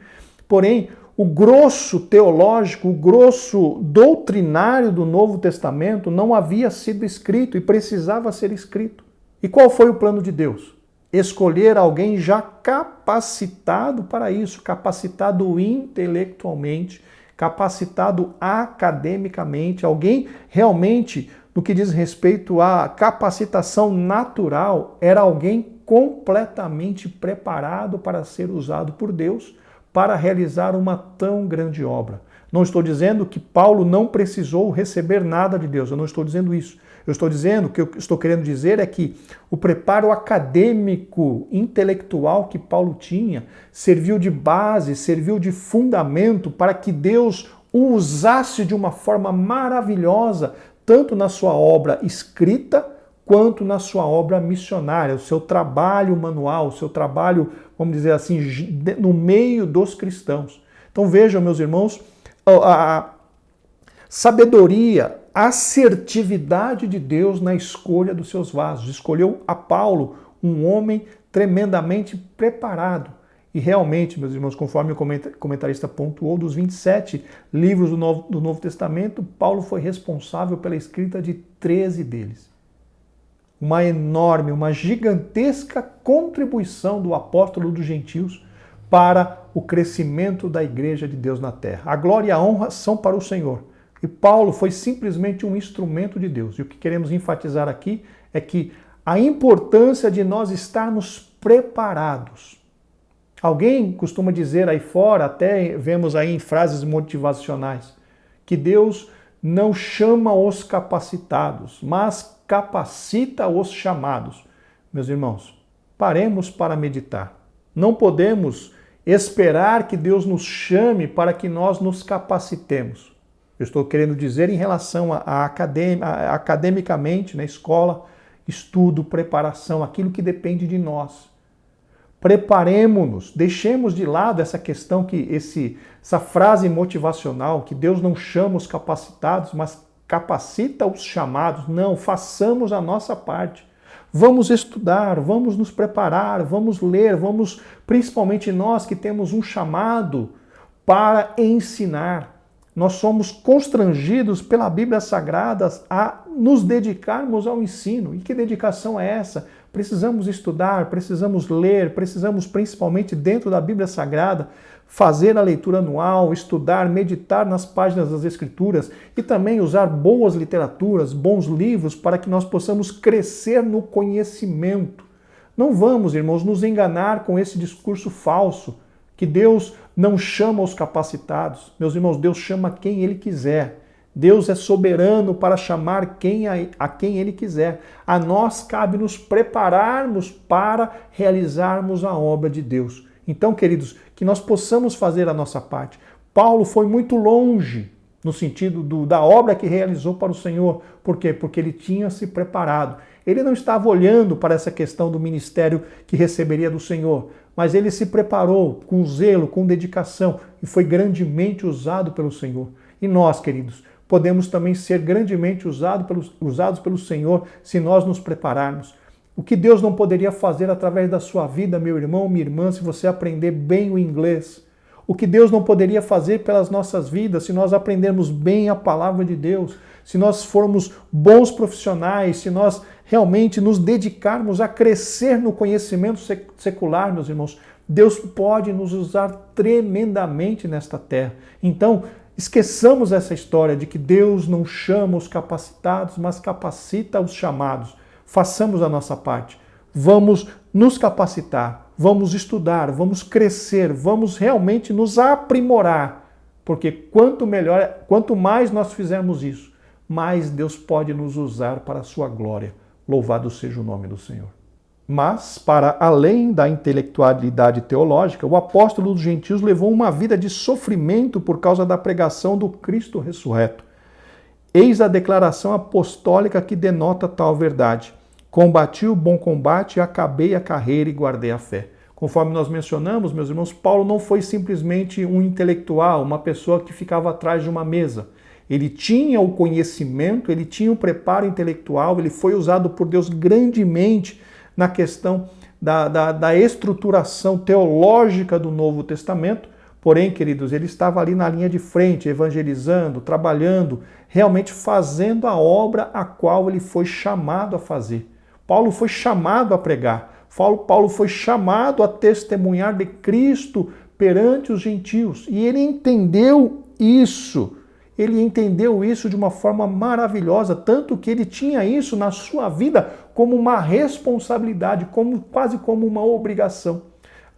Porém, o grosso teológico, o grosso doutrinário do Novo Testamento não havia sido escrito e precisava ser escrito. E qual foi o plano de Deus? Escolher alguém já capacitado para isso, capacitado intelectualmente, capacitado academicamente, alguém realmente, no que diz respeito à capacitação natural, era alguém completamente preparado para ser usado por Deus para realizar uma tão grande obra. Não estou dizendo que Paulo não precisou receber nada de Deus, eu não estou dizendo isso. Eu estou dizendo, o que eu estou querendo dizer é que o preparo acadêmico, intelectual que Paulo tinha, serviu de base, serviu de fundamento para que Deus o usasse de uma forma maravilhosa, tanto na sua obra escrita, quanto na sua obra missionária, o seu trabalho manual, o seu trabalho, vamos dizer assim, no meio dos cristãos. Então vejam, meus irmãos, a sabedoria, a assertividade de Deus na escolha dos seus vasos. Escolheu a Paulo, um homem tremendamente preparado. E realmente, meus irmãos, conforme o comentarista pontuou, dos 27 livros do Novo Testamento, Paulo foi responsável pela escrita de 13 deles. Uma enorme, uma gigantesca contribuição do apóstolo dos gentios para o crescimento da igreja de Deus na terra. A glória e a honra são para o Senhor. E Paulo foi simplesmente um instrumento de Deus. E o que queremos enfatizar aqui é que a importância de nós estarmos preparados. Alguém costuma dizer aí fora, até vemos aí em frases motivacionais, que Deus não chama os capacitados, mas capacita os chamados. Meus irmãos, paremos para meditar. Não podemos esperar que Deus nos chame para que nós nos capacitemos. Eu estou querendo dizer em relação a academicamente, na escola, estudo, preparação, aquilo que depende de nós. Preparemo-nos, deixemos de lado essa questão, essa frase motivacional, que Deus não chama os capacitados, mas capacita os chamados. Não, façamos a nossa parte. Vamos estudar, vamos nos preparar, vamos ler, principalmente nós que temos um chamado para ensinar. Nós somos constrangidos pela Bíblia Sagrada a nos dedicarmos ao ensino. E que dedicação é essa? Precisamos estudar, precisamos ler, precisamos principalmente dentro da Bíblia Sagrada fazer a leitura anual, estudar, meditar nas páginas das Escrituras e também usar boas literaturas, bons livros para que nós possamos crescer no conhecimento. Não vamos, irmãos, nos enganar com esse discurso falso que Deus não chama os capacitados. Meus irmãos, Deus chama quem Ele quiser. Deus é soberano para chamar a quem Ele quiser. A nós cabe nos prepararmos para realizarmos a obra de Deus. Então, queridos, que nós possamos fazer a nossa parte. Paulo foi muito longe no sentido da obra que realizou para o Senhor. Por quê? Porque ele tinha se preparado. Ele não estava olhando para essa questão do ministério que receberia do Senhor, mas ele se preparou com zelo, com dedicação e foi grandemente usado pelo Senhor. E nós, queridos, podemos também ser grandemente usados pelo Senhor se nós nos prepararmos. O que Deus não poderia fazer através da sua vida, meu irmão, minha irmã, se você aprender bem o inglês? O que Deus não poderia fazer pelas nossas vidas se nós aprendermos bem a palavra de Deus? Se nós formos bons profissionais, se nós realmente nos dedicarmos a crescer no conhecimento secular, meus irmãos, Deus pode nos usar tremendamente nesta terra. Então, esqueçamos essa história de que Deus não chama os capacitados, mas capacita os chamados. Façamos a nossa parte. Vamos nos capacitar, vamos estudar, vamos crescer, vamos realmente nos aprimorar. Porque quanto mais nós fizermos isso, mais Deus pode nos usar para a sua glória. Louvado seja o nome do Senhor. Mas, para além da intelectualidade teológica, o apóstolo dos gentios levou uma vida de sofrimento por causa da pregação do Cristo ressurreto. Eis a declaração apostólica que denota tal verdade. Combati o bom combate, acabei a carreira e guardei a fé. Conforme nós mencionamos, meus irmãos, Paulo não foi simplesmente um intelectual, uma pessoa que ficava atrás de uma mesa. Ele tinha o conhecimento, ele tinha o preparo intelectual, ele foi usado por Deus grandemente na questão da estruturação teológica do Novo Testamento. Porém, queridos, ele estava ali na linha de frente, evangelizando, trabalhando, realmente fazendo a obra a qual ele foi chamado a fazer. Paulo foi chamado a pregar. Paulo foi chamado a testemunhar de Cristo perante os gentios. E ele entendeu isso. Ele entendeu isso de uma forma maravilhosa, tanto que ele tinha isso na sua vida como uma responsabilidade, quase como uma obrigação.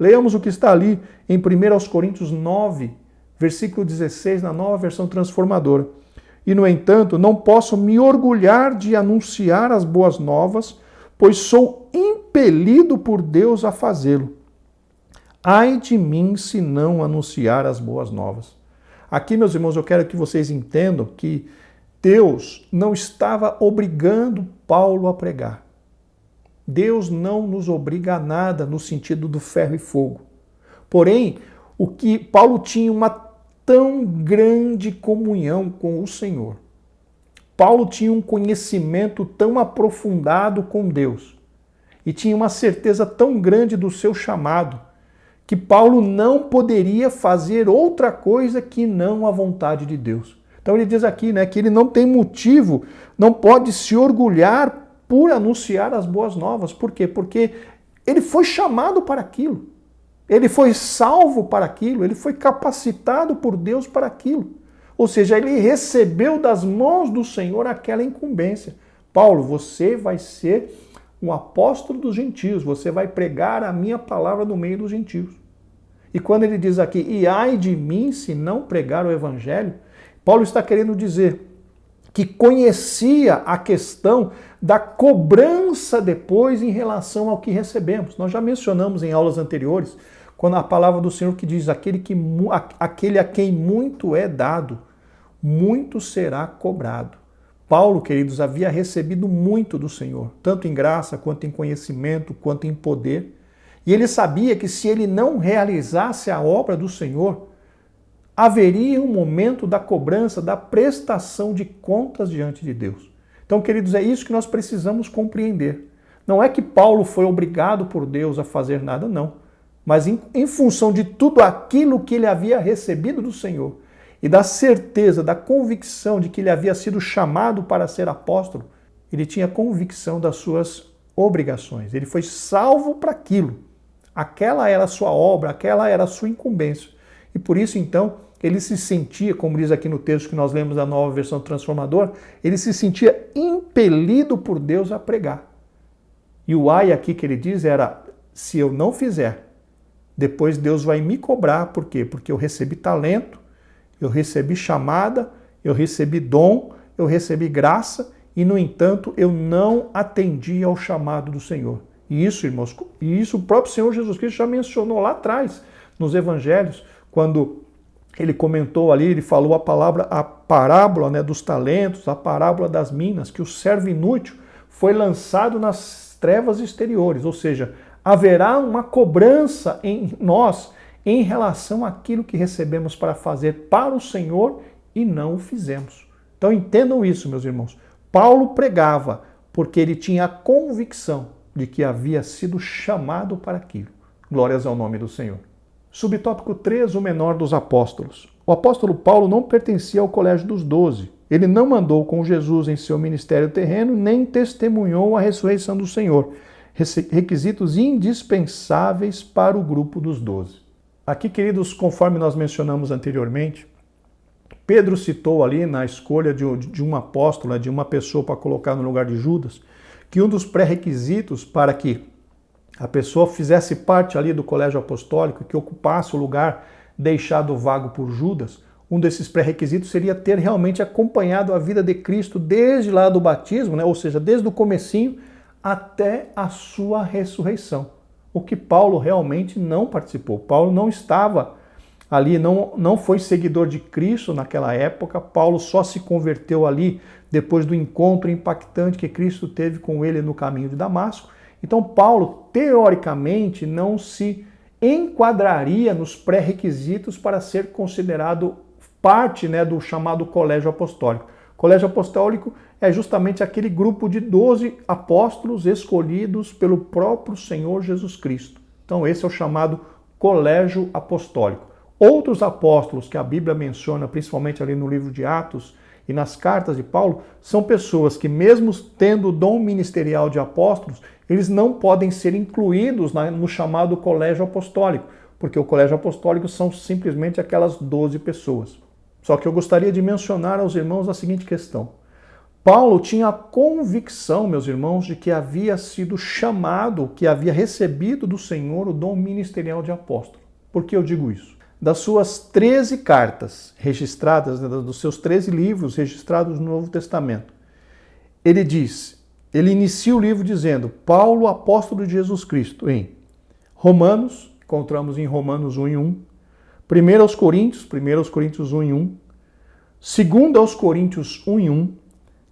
Leamos o que está ali em 1 Coríntios 9, versículo 16, na Nova Versão Transformadora. E, no entanto, não posso me orgulhar de anunciar as boas novas, pois sou impelido por Deus a fazê-lo. Ai de mim se não anunciar as boas novas. Aqui, meus irmãos, eu quero que vocês entendam que Deus não estava obrigando Paulo a pregar. Deus não nos obriga a nada no sentido do ferro e fogo. Porém, o que Paulo tinha uma tão grande comunhão com o Senhor. Paulo tinha um conhecimento tão aprofundado com Deus e tinha uma certeza tão grande do seu chamado que Paulo não poderia fazer outra coisa que não a vontade de Deus. Então ele diz aqui, que ele não tem motivo, não pode se orgulhar por anunciar as boas novas. Por quê? Porque ele foi chamado para aquilo. Ele foi salvo para aquilo, ele foi capacitado por Deus para aquilo. Ou seja, ele recebeu das mãos do Senhor aquela incumbência. Paulo, você vai ser um apóstolo dos gentios, você vai pregar a minha palavra no meio dos gentios. E quando ele diz aqui, e ai de mim se não pregar o evangelho, Paulo está querendo dizer que conhecia a questão da cobrança depois em relação ao que recebemos. Nós já mencionamos em aulas anteriores, quando a palavra do Senhor que diz, aquele a quem muito é dado, muito será cobrado. Paulo, queridos, havia recebido muito do Senhor, tanto em graça, quanto em conhecimento, quanto em poder. E ele sabia que se ele não realizasse a obra do Senhor, haveria um momento da cobrança, da prestação de contas diante de Deus. Então, queridos, é isso que nós precisamos compreender. Não é que Paulo foi obrigado por Deus a fazer nada, não. Mas em função de tudo aquilo que ele havia recebido do Senhor e da certeza, da convicção de que ele havia sido chamado para ser apóstolo, ele tinha convicção das suas obrigações. Ele foi salvo para aquilo. Aquela era a sua obra, aquela era a sua incumbência. E por isso, então, ele se sentia, como diz aqui no texto que nós lemos da Nova Versão Transformadora, ele se sentia impelido por Deus a pregar. E o ai aqui que ele diz era, se eu não fizer, depois Deus vai me cobrar. Por quê? Porque eu recebi talento, eu recebi chamada, eu recebi dom, eu recebi graça e, no entanto, eu não atendi ao chamado do Senhor. E isso, irmãos, o próprio Senhor Jesus Cristo já mencionou lá atrás, nos evangelhos, quando ele comentou ali, ele falou a parábola dos talentos, a parábola das minas, que o servo inútil foi lançado nas trevas exteriores, ou seja, haverá uma cobrança em nós em relação àquilo que recebemos para fazer para o Senhor e não o fizemos. Então entendam isso, meus irmãos. Paulo pregava porque ele tinha a convicção de que havia sido chamado para aquilo. Glórias ao nome do Senhor. Subtópico 3, o menor dos apóstolos. O apóstolo Paulo não pertencia ao colégio dos 12. Ele não andou com Jesus em seu ministério terreno, nem testemunhou a ressurreição do Senhor. Requisitos indispensáveis para o grupo dos 12. Aqui, queridos, conforme nós mencionamos anteriormente, Pedro citou ali na escolha de um apóstolo, de uma pessoa para colocar no lugar de Judas, que um dos pré-requisitos para que a pessoa fizesse parte ali do colégio apostólico, que ocupasse o lugar deixado vago por Judas, um desses pré-requisitos seria ter realmente acompanhado a vida de Cristo desde lá do batismo, ou seja, desde o comecinho até a sua ressurreição. O que Paulo realmente não participou. Paulo não estava ali, não foi seguidor de Cristo naquela época. Paulo só se converteu ali depois do encontro impactante que Cristo teve com ele no caminho de Damasco. Então Paulo, teoricamente, não se enquadraria nos pré-requisitos para ser considerado parte do chamado colégio apostólico. O colégio apostólico é justamente aquele grupo de 12 apóstolos escolhidos pelo próprio Senhor Jesus Cristo. Então esse é o chamado colégio apostólico. Outros apóstolos que a Bíblia menciona, principalmente ali no livro de Atos e nas cartas de Paulo, são pessoas que, mesmo tendo o dom ministerial de apóstolos, eles não podem ser incluídos no chamado colégio apostólico, porque o colégio apostólico são simplesmente aquelas 12 pessoas. Só que eu gostaria de mencionar aos irmãos a seguinte questão. Paulo tinha a convicção, meus irmãos, de que havia sido chamado, que havia recebido do Senhor o dom ministerial de apóstolo. Por que eu digo isso? Das suas 13 cartas registradas, dos seus 13 livros registrados no Novo Testamento, ele inicia o livro dizendo, Paulo, apóstolo de Jesus Cristo, em Romanos, encontramos em Romanos 1:1, 1 Coríntios 1:1, 2 aos Coríntios 1:1,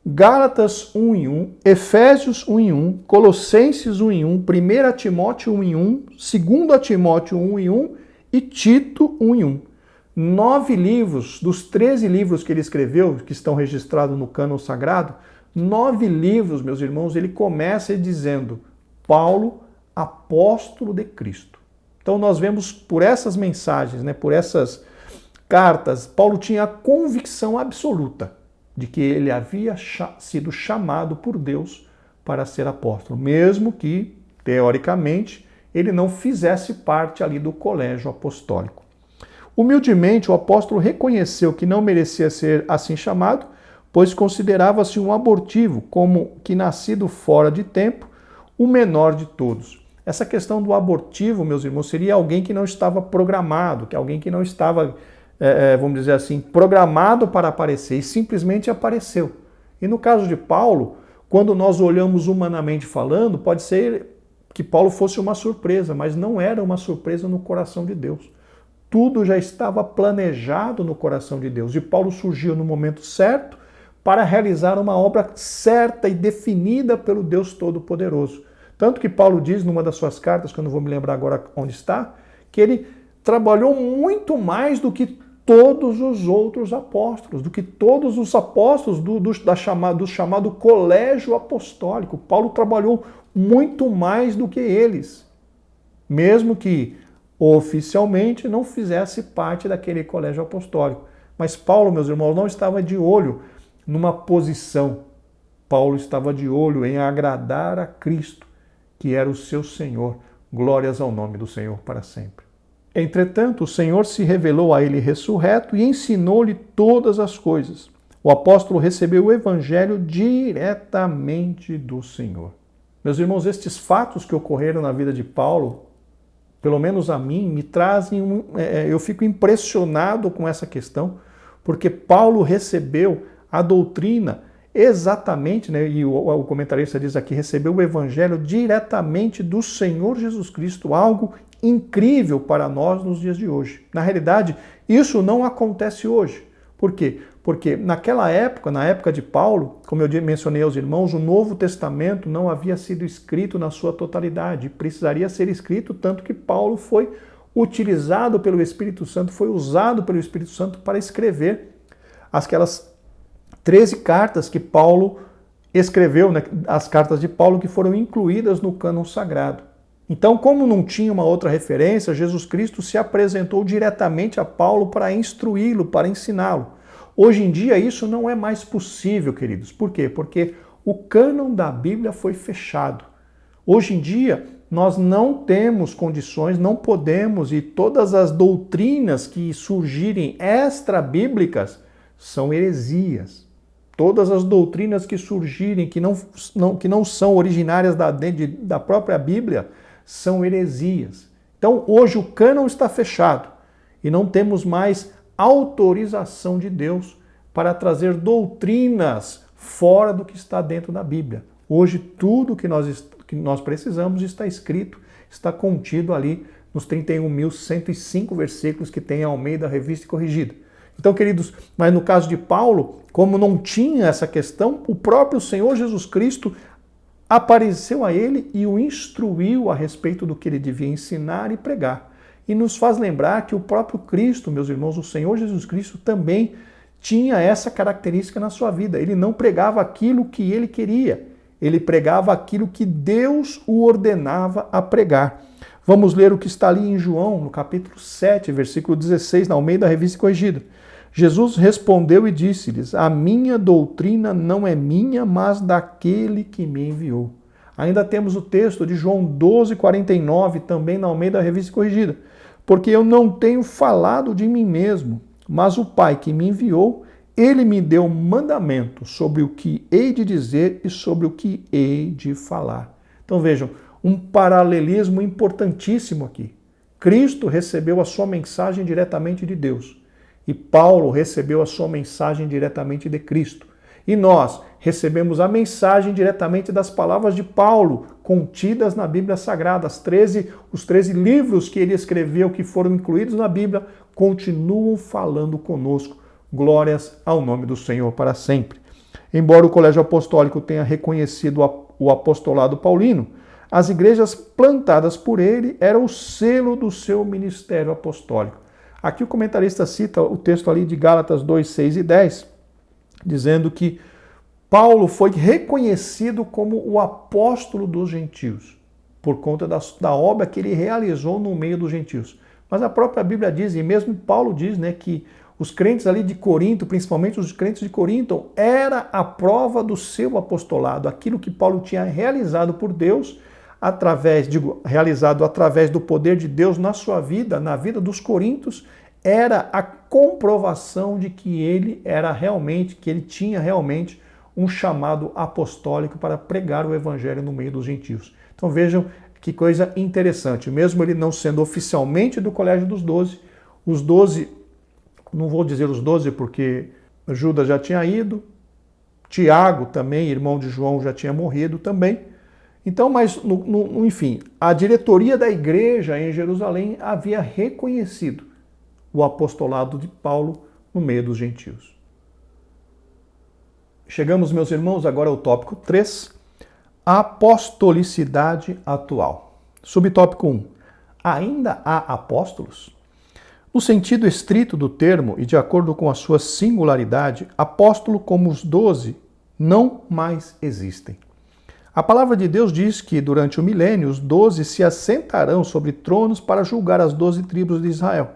Gálatas 1:1, Efésios 1:1, Colossenses 1:1, 1 Timóteo 1:1, 2 Timóteo 1:1 e Tito 1:1. 9 livros dos 13 livros que ele escreveu, que estão registrados no cânon sagrado, 9 livros, meus irmãos, ele começa dizendo: Paulo, apóstolo de Cristo. Então nós vemos por essas mensagens, por essas cartas, Paulo tinha a convicção absoluta de que ele havia sido chamado por Deus para ser apóstolo, mesmo que, teoricamente, ele não fizesse parte ali do colégio apostólico. Humildemente, o apóstolo reconheceu que não merecia ser assim chamado, pois considerava-se um abortivo, como que nascido fora de tempo, o menor de todos. Essa questão do abortivo, meus irmãos, seria alguém que não estava programado, que alguém que não estava, vamos dizer assim, programado para aparecer e simplesmente apareceu. E no caso de Paulo, quando nós olhamos humanamente falando, pode ser que Paulo fosse uma surpresa, mas não era uma surpresa no coração de Deus. Tudo já estava planejado no coração de Deus. E Paulo surgiu no momento certo para realizar uma obra certa e definida pelo Deus Todo-Poderoso. Tanto que Paulo diz numa das suas cartas, que eu não vou me lembrar agora onde está, que ele trabalhou muito mais do que todos os outros apóstolos, do que todos os apóstolos do chamado colégio apostólico. Paulo trabalhou muito mais do que eles, mesmo que oficialmente não fizesse parte daquele colégio apostólico. Mas Paulo, meus irmãos, não estava de olho numa posição. Paulo estava de olho em agradar a Cristo, que era o seu Senhor. Glórias ao nome do Senhor para sempre. Entretanto, o Senhor se revelou a ele ressurreto e ensinou-lhe todas as coisas. O apóstolo recebeu o evangelho diretamente do Senhor. Meus irmãos, estes fatos que ocorreram na vida de Paulo, pelo menos a mim, me trazem, eu fico impressionado com essa questão, porque Paulo recebeu a doutrina exatamente, e o comentarista diz aqui, recebeu o evangelho diretamente do Senhor Jesus Cristo, algo incrível para nós nos dias de hoje. Na realidade, isso não acontece hoje. Por quê? Porque naquela época, na época de Paulo, como eu mencionei aos irmãos, o Novo Testamento não havia sido escrito na sua totalidade, precisaria ser escrito, tanto que Paulo foi utilizado pelo Espírito Santo, foi usado pelo Espírito Santo para escrever aquelas 13 cartas que Paulo escreveu, as cartas de Paulo que foram incluídas no cânon sagrado. Então, como não tinha uma outra referência, Jesus Cristo se apresentou diretamente a Paulo para instruí-lo, para ensiná-lo. Hoje em dia isso não é mais possível, queridos. Por quê? Porque o cânon da Bíblia foi fechado. Hoje em dia nós não temos condições, não podemos, e todas as doutrinas que surgirem extra-bíblicas são heresias. Todas as doutrinas que surgirem, que não são originárias da própria Bíblia, são heresias. Então, hoje o cânon está fechado e não temos mais autorização de Deus para trazer doutrinas fora do que está dentro da Bíblia. Hoje, tudo que nós precisamos está escrito, está contido ali nos 31.105 versículos que tem a Almeida Revista e Corrigida. Então, queridos, mas no caso de Paulo, como não tinha essa questão, o próprio Senhor Jesus Cristo apareceu a ele e o instruiu a respeito do que ele devia ensinar e pregar. E nos faz lembrar que o próprio Cristo, meus irmãos, o Senhor Jesus Cristo também tinha essa característica na sua vida. Ele não pregava aquilo que ele queria, ele pregava aquilo que Deus o ordenava a pregar. Vamos ler o que está ali em João, no capítulo 7, versículo 16, na Almeida Revista e Corrigida. Jesus respondeu e disse-lhes: a minha doutrina não é minha, mas daquele que me enviou. Ainda temos o texto de João 12:49, também na Almeida Revista e Corrigida. Porque eu não tenho falado de mim mesmo, mas o Pai que me enviou, ele me deu mandamento sobre o que hei de dizer e sobre o que hei de falar. Então vejam, um paralelismo importantíssimo aqui. Cristo recebeu a sua mensagem diretamente de Deus. E Paulo recebeu a sua mensagem diretamente de Cristo. E nós recebemos a mensagem diretamente das palavras de Paulo, contidas na Bíblia Sagrada. Os 13 livros que ele escreveu, que foram incluídos na Bíblia, continuam falando conosco. Glórias ao nome do Senhor para sempre. Embora o Colégio Apostólico tenha reconhecido o apostolado paulino, as igrejas plantadas por ele eram o selo do seu ministério apostólico. Aqui o comentarista cita o texto ali de Gálatas 2, 6 e 10, dizendo que Paulo foi reconhecido como o apóstolo dos gentios, por conta da obra que ele realizou no meio dos gentios. Mas a própria Bíblia diz, e mesmo Paulo diz, né, que os crentes ali de Corinto, principalmente os crentes de Corinto, era a prova do seu apostolado, aquilo que Paulo tinha realizado por Deus, realizado através do poder de Deus na sua vida, na vida dos coríntios, era a comprovação de que ele tinha realmente um chamado apostólico para pregar o evangelho no meio dos gentios. Então vejam que coisa interessante, mesmo ele não sendo oficialmente do Colégio dos 12, os 12, não vou dizer os 12 porque Judas já tinha ido, Tiago também, irmão de João, já tinha morrido também. Então, mas, enfim, a diretoria da igreja em Jerusalém havia reconhecido o apostolado de Paulo no meio dos gentios. Chegamos, meus irmãos, agora ao tópico 3, apostolicidade atual. Subtópico 1, ainda há apóstolos? No sentido estrito do termo e de acordo com a sua singularidade, apóstolo como os 12 não mais existem. A palavra de Deus diz que durante o milênio os 12 se assentarão sobre tronos para julgar as 12 tribos de Israel.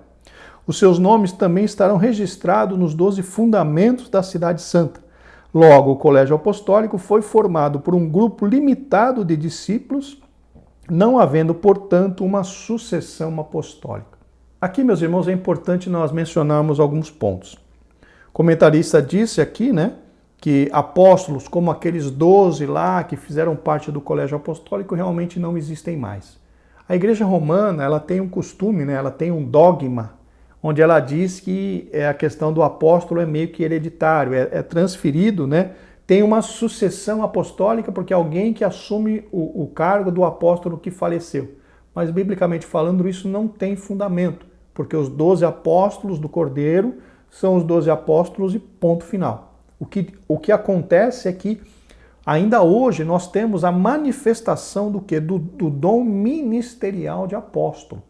Os seus nomes também estarão registrados nos 12 fundamentos da cidade santa. Logo, o colégio apostólico foi formado por um grupo limitado de discípulos, não havendo, portanto, uma sucessão apostólica. Aqui, meus irmãos, é importante nós mencionarmos alguns pontos. O comentarista disse aqui, né, que apóstolos como aqueles 12 lá que fizeram parte do colégio apostólico realmente não existem mais. A igreja romana, ela tem um costume, né, ela tem um dogma, onde ela diz que a questão do apóstolo é meio que hereditário, é transferido, né? Tem uma sucessão apostólica porque é alguém que assume o cargo do apóstolo que faleceu. Mas, biblicamente falando, isso não tem fundamento, porque os 12 apóstolos do Cordeiro são os 12 apóstolos e ponto final. O que acontece é que ainda hoje nós temos a manifestação do quê? Do dom ministerial de apóstolo,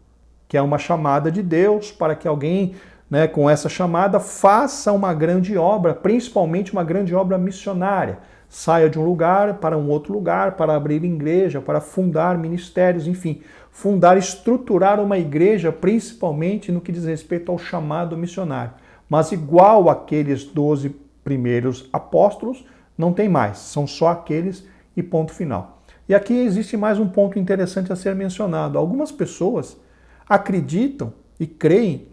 que é uma chamada de Deus para que alguém, né, com essa chamada faça uma grande obra, principalmente uma grande obra missionária. Saia de um lugar para um outro lugar, para abrir igreja, para fundar ministérios, enfim, estruturar uma igreja, principalmente no que diz respeito ao chamado missionário. Mas igual aqueles 12 primeiros apóstolos, não tem mais, são só aqueles e ponto final. E aqui existe mais um ponto interessante a ser mencionado. Algumas pessoas acreditam e creem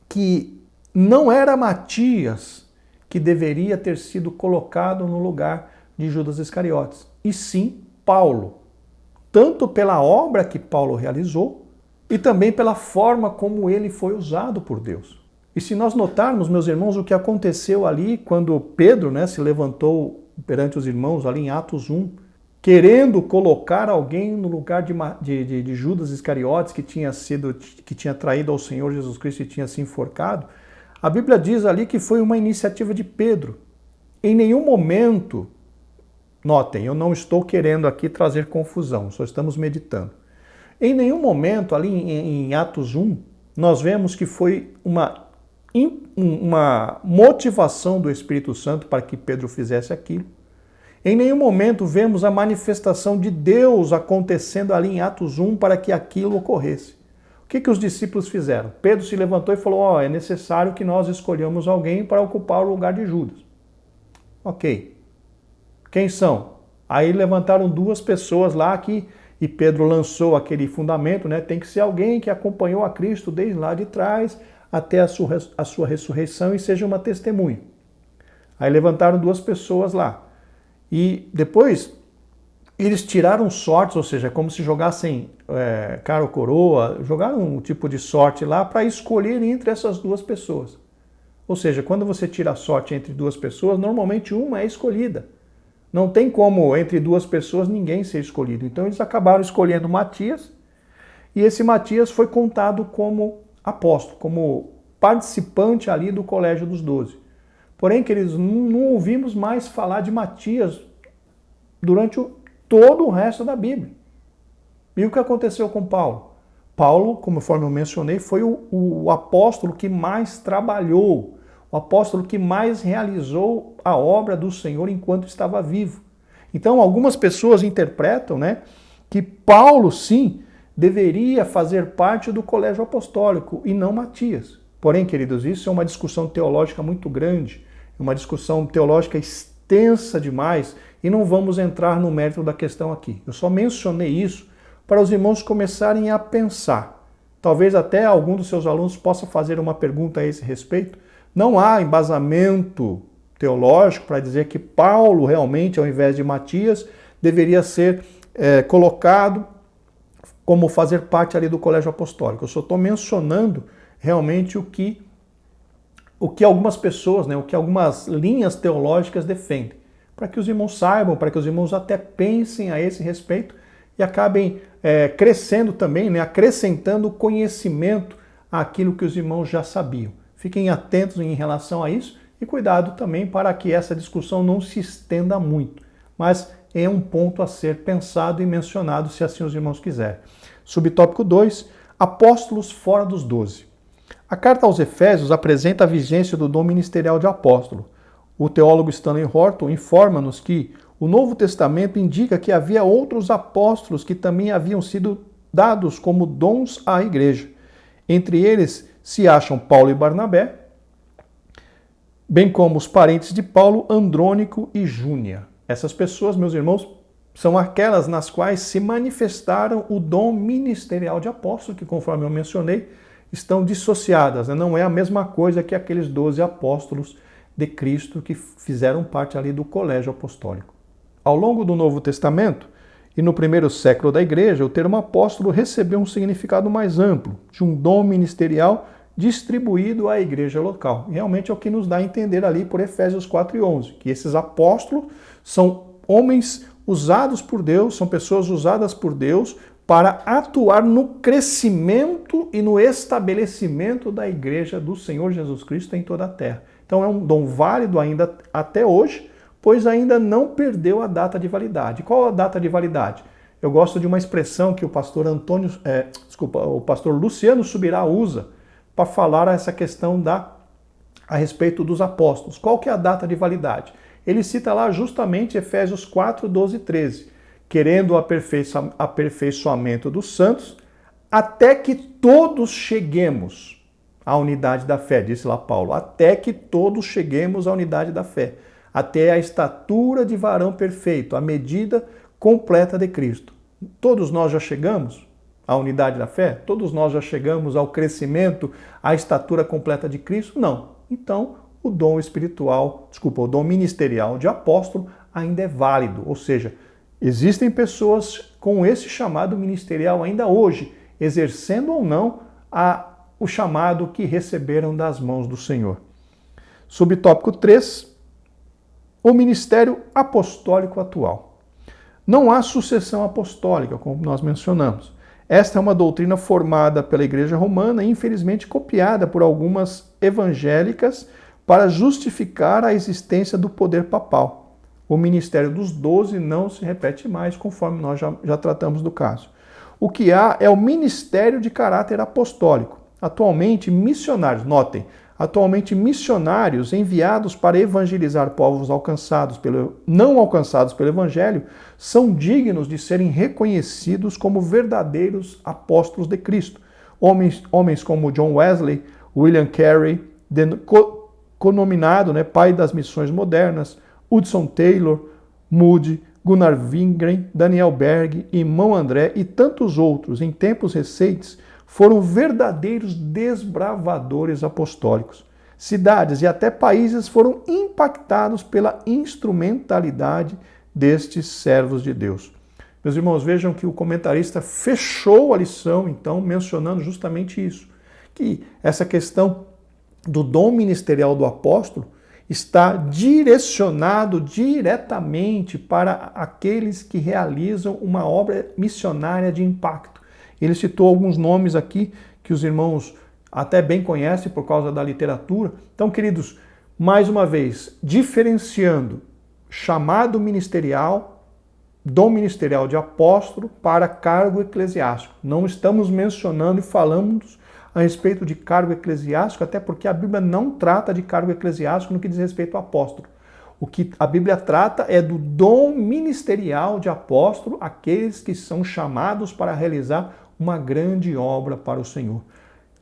que não era Matias que deveria ter sido colocado no lugar de Judas Iscariotes, e sim Paulo, tanto pela obra que Paulo realizou e também pela forma como ele foi usado por Deus. E se nós notarmos, meus irmãos, o que aconteceu ali quando Pedro, né, se levantou perante os irmãos ali em Atos 1, querendo colocar alguém no lugar de Judas Iscariotes, que tinha traído ao Senhor Jesus Cristo e tinha se enforcado, a Bíblia diz ali que foi uma iniciativa de Pedro. Em nenhum momento, notem, eu não estou querendo aqui trazer confusão, só estamos meditando. Em nenhum momento, ali em Atos 1, nós vemos que foi uma motivação do Espírito Santo para que Pedro fizesse aquilo. Em nenhum momento vemos a manifestação de Deus acontecendo ali em Atos 1 para que aquilo ocorresse. O que os discípulos fizeram? Pedro se levantou e falou, é necessário que nós escolhamos alguém para ocupar o lugar de Judas. Ok. Quem são? Aí levantaram 2 pessoas lá e Pedro lançou aquele fundamento, né? Tem que ser alguém que acompanhou a Cristo desde lá de trás até a sua ressurreição e seja uma testemunha. Aí levantaram 2 pessoas lá. E depois eles tiraram sortes, ou seja, como se jogassem cara ou coroa, jogaram um tipo de sorte lá para escolher entre essas 2 pessoas. Ou seja, quando você tira a sorte entre 2 pessoas, normalmente uma é escolhida. Não tem como entre 2 pessoas ninguém ser escolhido. Então eles acabaram escolhendo Matias, e esse Matias foi contado como apóstolo, como participante ali do Colégio dos 12. Porém, queridos, não ouvimos mais falar de Matias durante todo o resto da Bíblia. E o que aconteceu com Paulo? Paulo, conforme eu mencionei, foi o apóstolo que mais trabalhou, o apóstolo que mais realizou a obra do Senhor enquanto estava vivo. Então, algumas pessoas interpretam, que Paulo, sim, deveria fazer parte do colégio apostólico e não Matias. Porém, queridos, isso é uma discussão teológica muito grande, uma discussão teológica extensa demais, e não vamos entrar no mérito da questão aqui. Eu só mencionei isso para os irmãos começarem a pensar. Talvez até algum dos seus alunos possa fazer uma pergunta a esse respeito. Não há embasamento teológico para dizer que Paulo realmente, ao invés de Matias, deveria ser colocado como fazer parte ali do colégio apostólico. Eu só estou mencionando realmente o que algumas pessoas, o que algumas linhas teológicas defendem, para que os irmãos saibam, para que os irmãos até pensem a esse respeito e acabem crescendo também, acrescentando conhecimento àquilo que os irmãos já sabiam. Fiquem atentos em relação a isso e cuidado também para que essa discussão não se estenda muito, mas é um ponto a ser pensado e mencionado, se assim os irmãos quiserem. Subtópico 2, apóstolos fora dos 12. A carta aos Efésios apresenta a vigência do dom ministerial de apóstolo. O teólogo Stanley Horton informa-nos que o Novo Testamento indica que havia outros apóstolos que também haviam sido dados como dons à igreja. Entre eles se acham Paulo e Barnabé, bem como os parentes de Paulo, Andrônico e Júnia. Essas pessoas, meus irmãos, são aquelas nas quais se manifestaram o dom ministerial de apóstolo, que, conforme eu mencionei, estão dissociadas. Não é a mesma coisa que aqueles 12 apóstolos de Cristo que fizeram parte ali do colégio apostólico. Ao longo do Novo Testamento e no primeiro século da igreja, o termo apóstolo recebeu um significado mais amplo, de um dom ministerial distribuído à igreja local. E realmente é o que nos dá a entender ali por Efésios 4:11, que esses apóstolos são homens usados por Deus, são pessoas usadas por Deus para atuar no crescimento e no estabelecimento da igreja do Senhor Jesus Cristo em toda a terra. Então é um dom válido ainda até hoje, pois ainda não perdeu a data de validade. Qual a data de validade? Eu gosto de uma expressão que o pastor o pastor Luciano Subirá usa para falar essa questão a respeito dos apóstolos. Qual que é a data de validade? Ele cita lá justamente Efésios 4, 12 e 13, querendo o aperfeiçoamento dos santos, até que todos cheguemos à unidade da fé, disse lá Paulo, até que todos cheguemos à unidade da fé, até a estatura de varão perfeito, a medida completa de Cristo. Todos nós já chegamos à unidade da fé? Todos nós já chegamos ao crescimento, à estatura completa de Cristo? Não. Então, o dom ministerial de apóstolo ainda é válido, ou seja, existem pessoas com esse chamado ministerial ainda hoje, exercendo ou não o chamado que receberam das mãos do Senhor. Subtópico 3, o ministério apostólico atual. Não há sucessão apostólica, como nós mencionamos. Esta é uma doutrina formada pela Igreja Romana e infelizmente copiada por algumas evangélicas para justificar a existência do poder papal. O ministério dos 12 não se repete mais, conforme nós já tratamos do caso. O que há é o ministério de caráter apostólico. Atualmente, missionários, notem, missionários enviados para evangelizar povos não alcançados pelo Evangelho são dignos de serem reconhecidos como verdadeiros apóstolos de Cristo. Homens como John Wesley, William Carey, conominado pai das missões modernas, Hudson Taylor, Moody, Gunnar Wingren, Daniel Berg, Irmão André e tantos outros, em tempos recentes, foram verdadeiros desbravadores apostólicos. Cidades e até países foram impactados pela instrumentalidade destes servos de Deus. Meus irmãos, vejam que o comentarista fechou a lição, então, mencionando justamente isso, que essa questão do dom ministerial do apóstolo está direcionado diretamente para aqueles que realizam uma obra missionária de impacto. Ele citou alguns nomes aqui que os irmãos até bem conhece por causa da literatura. Então, queridos, mais uma vez, diferenciando chamado ministerial, dom ministerial de apóstolo para cargo eclesiástico. Não estamos mencionando e falando a respeito de cargo eclesiástico, até porque a Bíblia não trata de cargo eclesiástico no que diz respeito ao apóstolo. O que a Bíblia trata é do dom ministerial de apóstolo, aqueles que são chamados para realizar uma grande obra para o Senhor.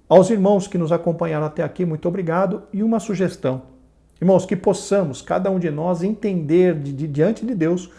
Aos irmãos que nos acompanharam até aqui, muito obrigado. E uma sugestão. Irmãos, que possamos, cada um de nós, entender diante de Deus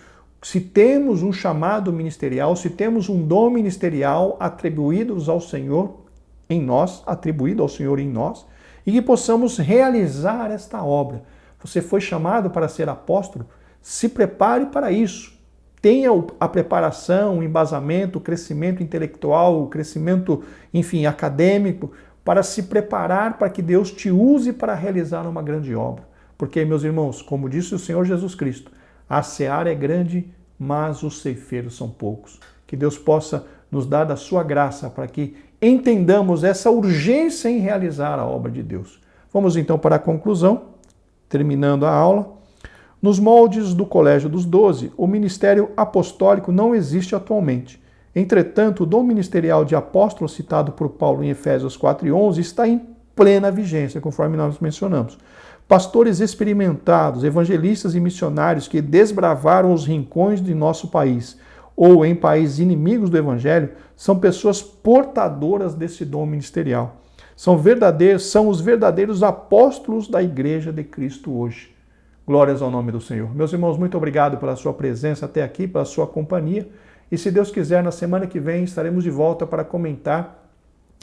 se temos um chamado ministerial, se temos um dom ministerial atribuídos ao Senhor em nós, atribuído ao Senhor em nós, e que possamos realizar esta obra. Você foi chamado para ser apóstolo? Se prepare para isso. Tenha a preparação, o embasamento, o crescimento intelectual, o crescimento, enfim, acadêmico, para se preparar para que Deus te use para realizar uma grande obra. Porque, meus irmãos, como disse o Senhor Jesus Cristo, a seara é grande, mas os ceifeiros são poucos. Que Deus possa nos dar da sua graça para que entendamos essa urgência em realizar a obra de Deus. Vamos então para a conclusão, terminando a aula. Nos moldes do Colégio dos Doze, o ministério apostólico não existe atualmente. Entretanto, o dom ministerial de apóstolo citado por Paulo em Efésios 4:11 está em plena vigência, conforme nós mencionamos. Pastores experimentados, evangelistas e missionários que desbravaram os rincões de nosso país ou em países inimigos do evangelho são pessoas portadoras desse dom ministerial. São os verdadeiros apóstolos da Igreja de Cristo hoje. Glórias ao nome do Senhor. Meus irmãos, muito obrigado pela sua presença até aqui, pela sua companhia. E se Deus quiser, na semana que vem estaremos de volta para comentar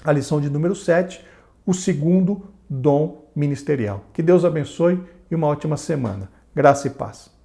a lição de número 7, o segundo dom ministerial. Que Deus abençoe e uma ótima semana. Graça e paz.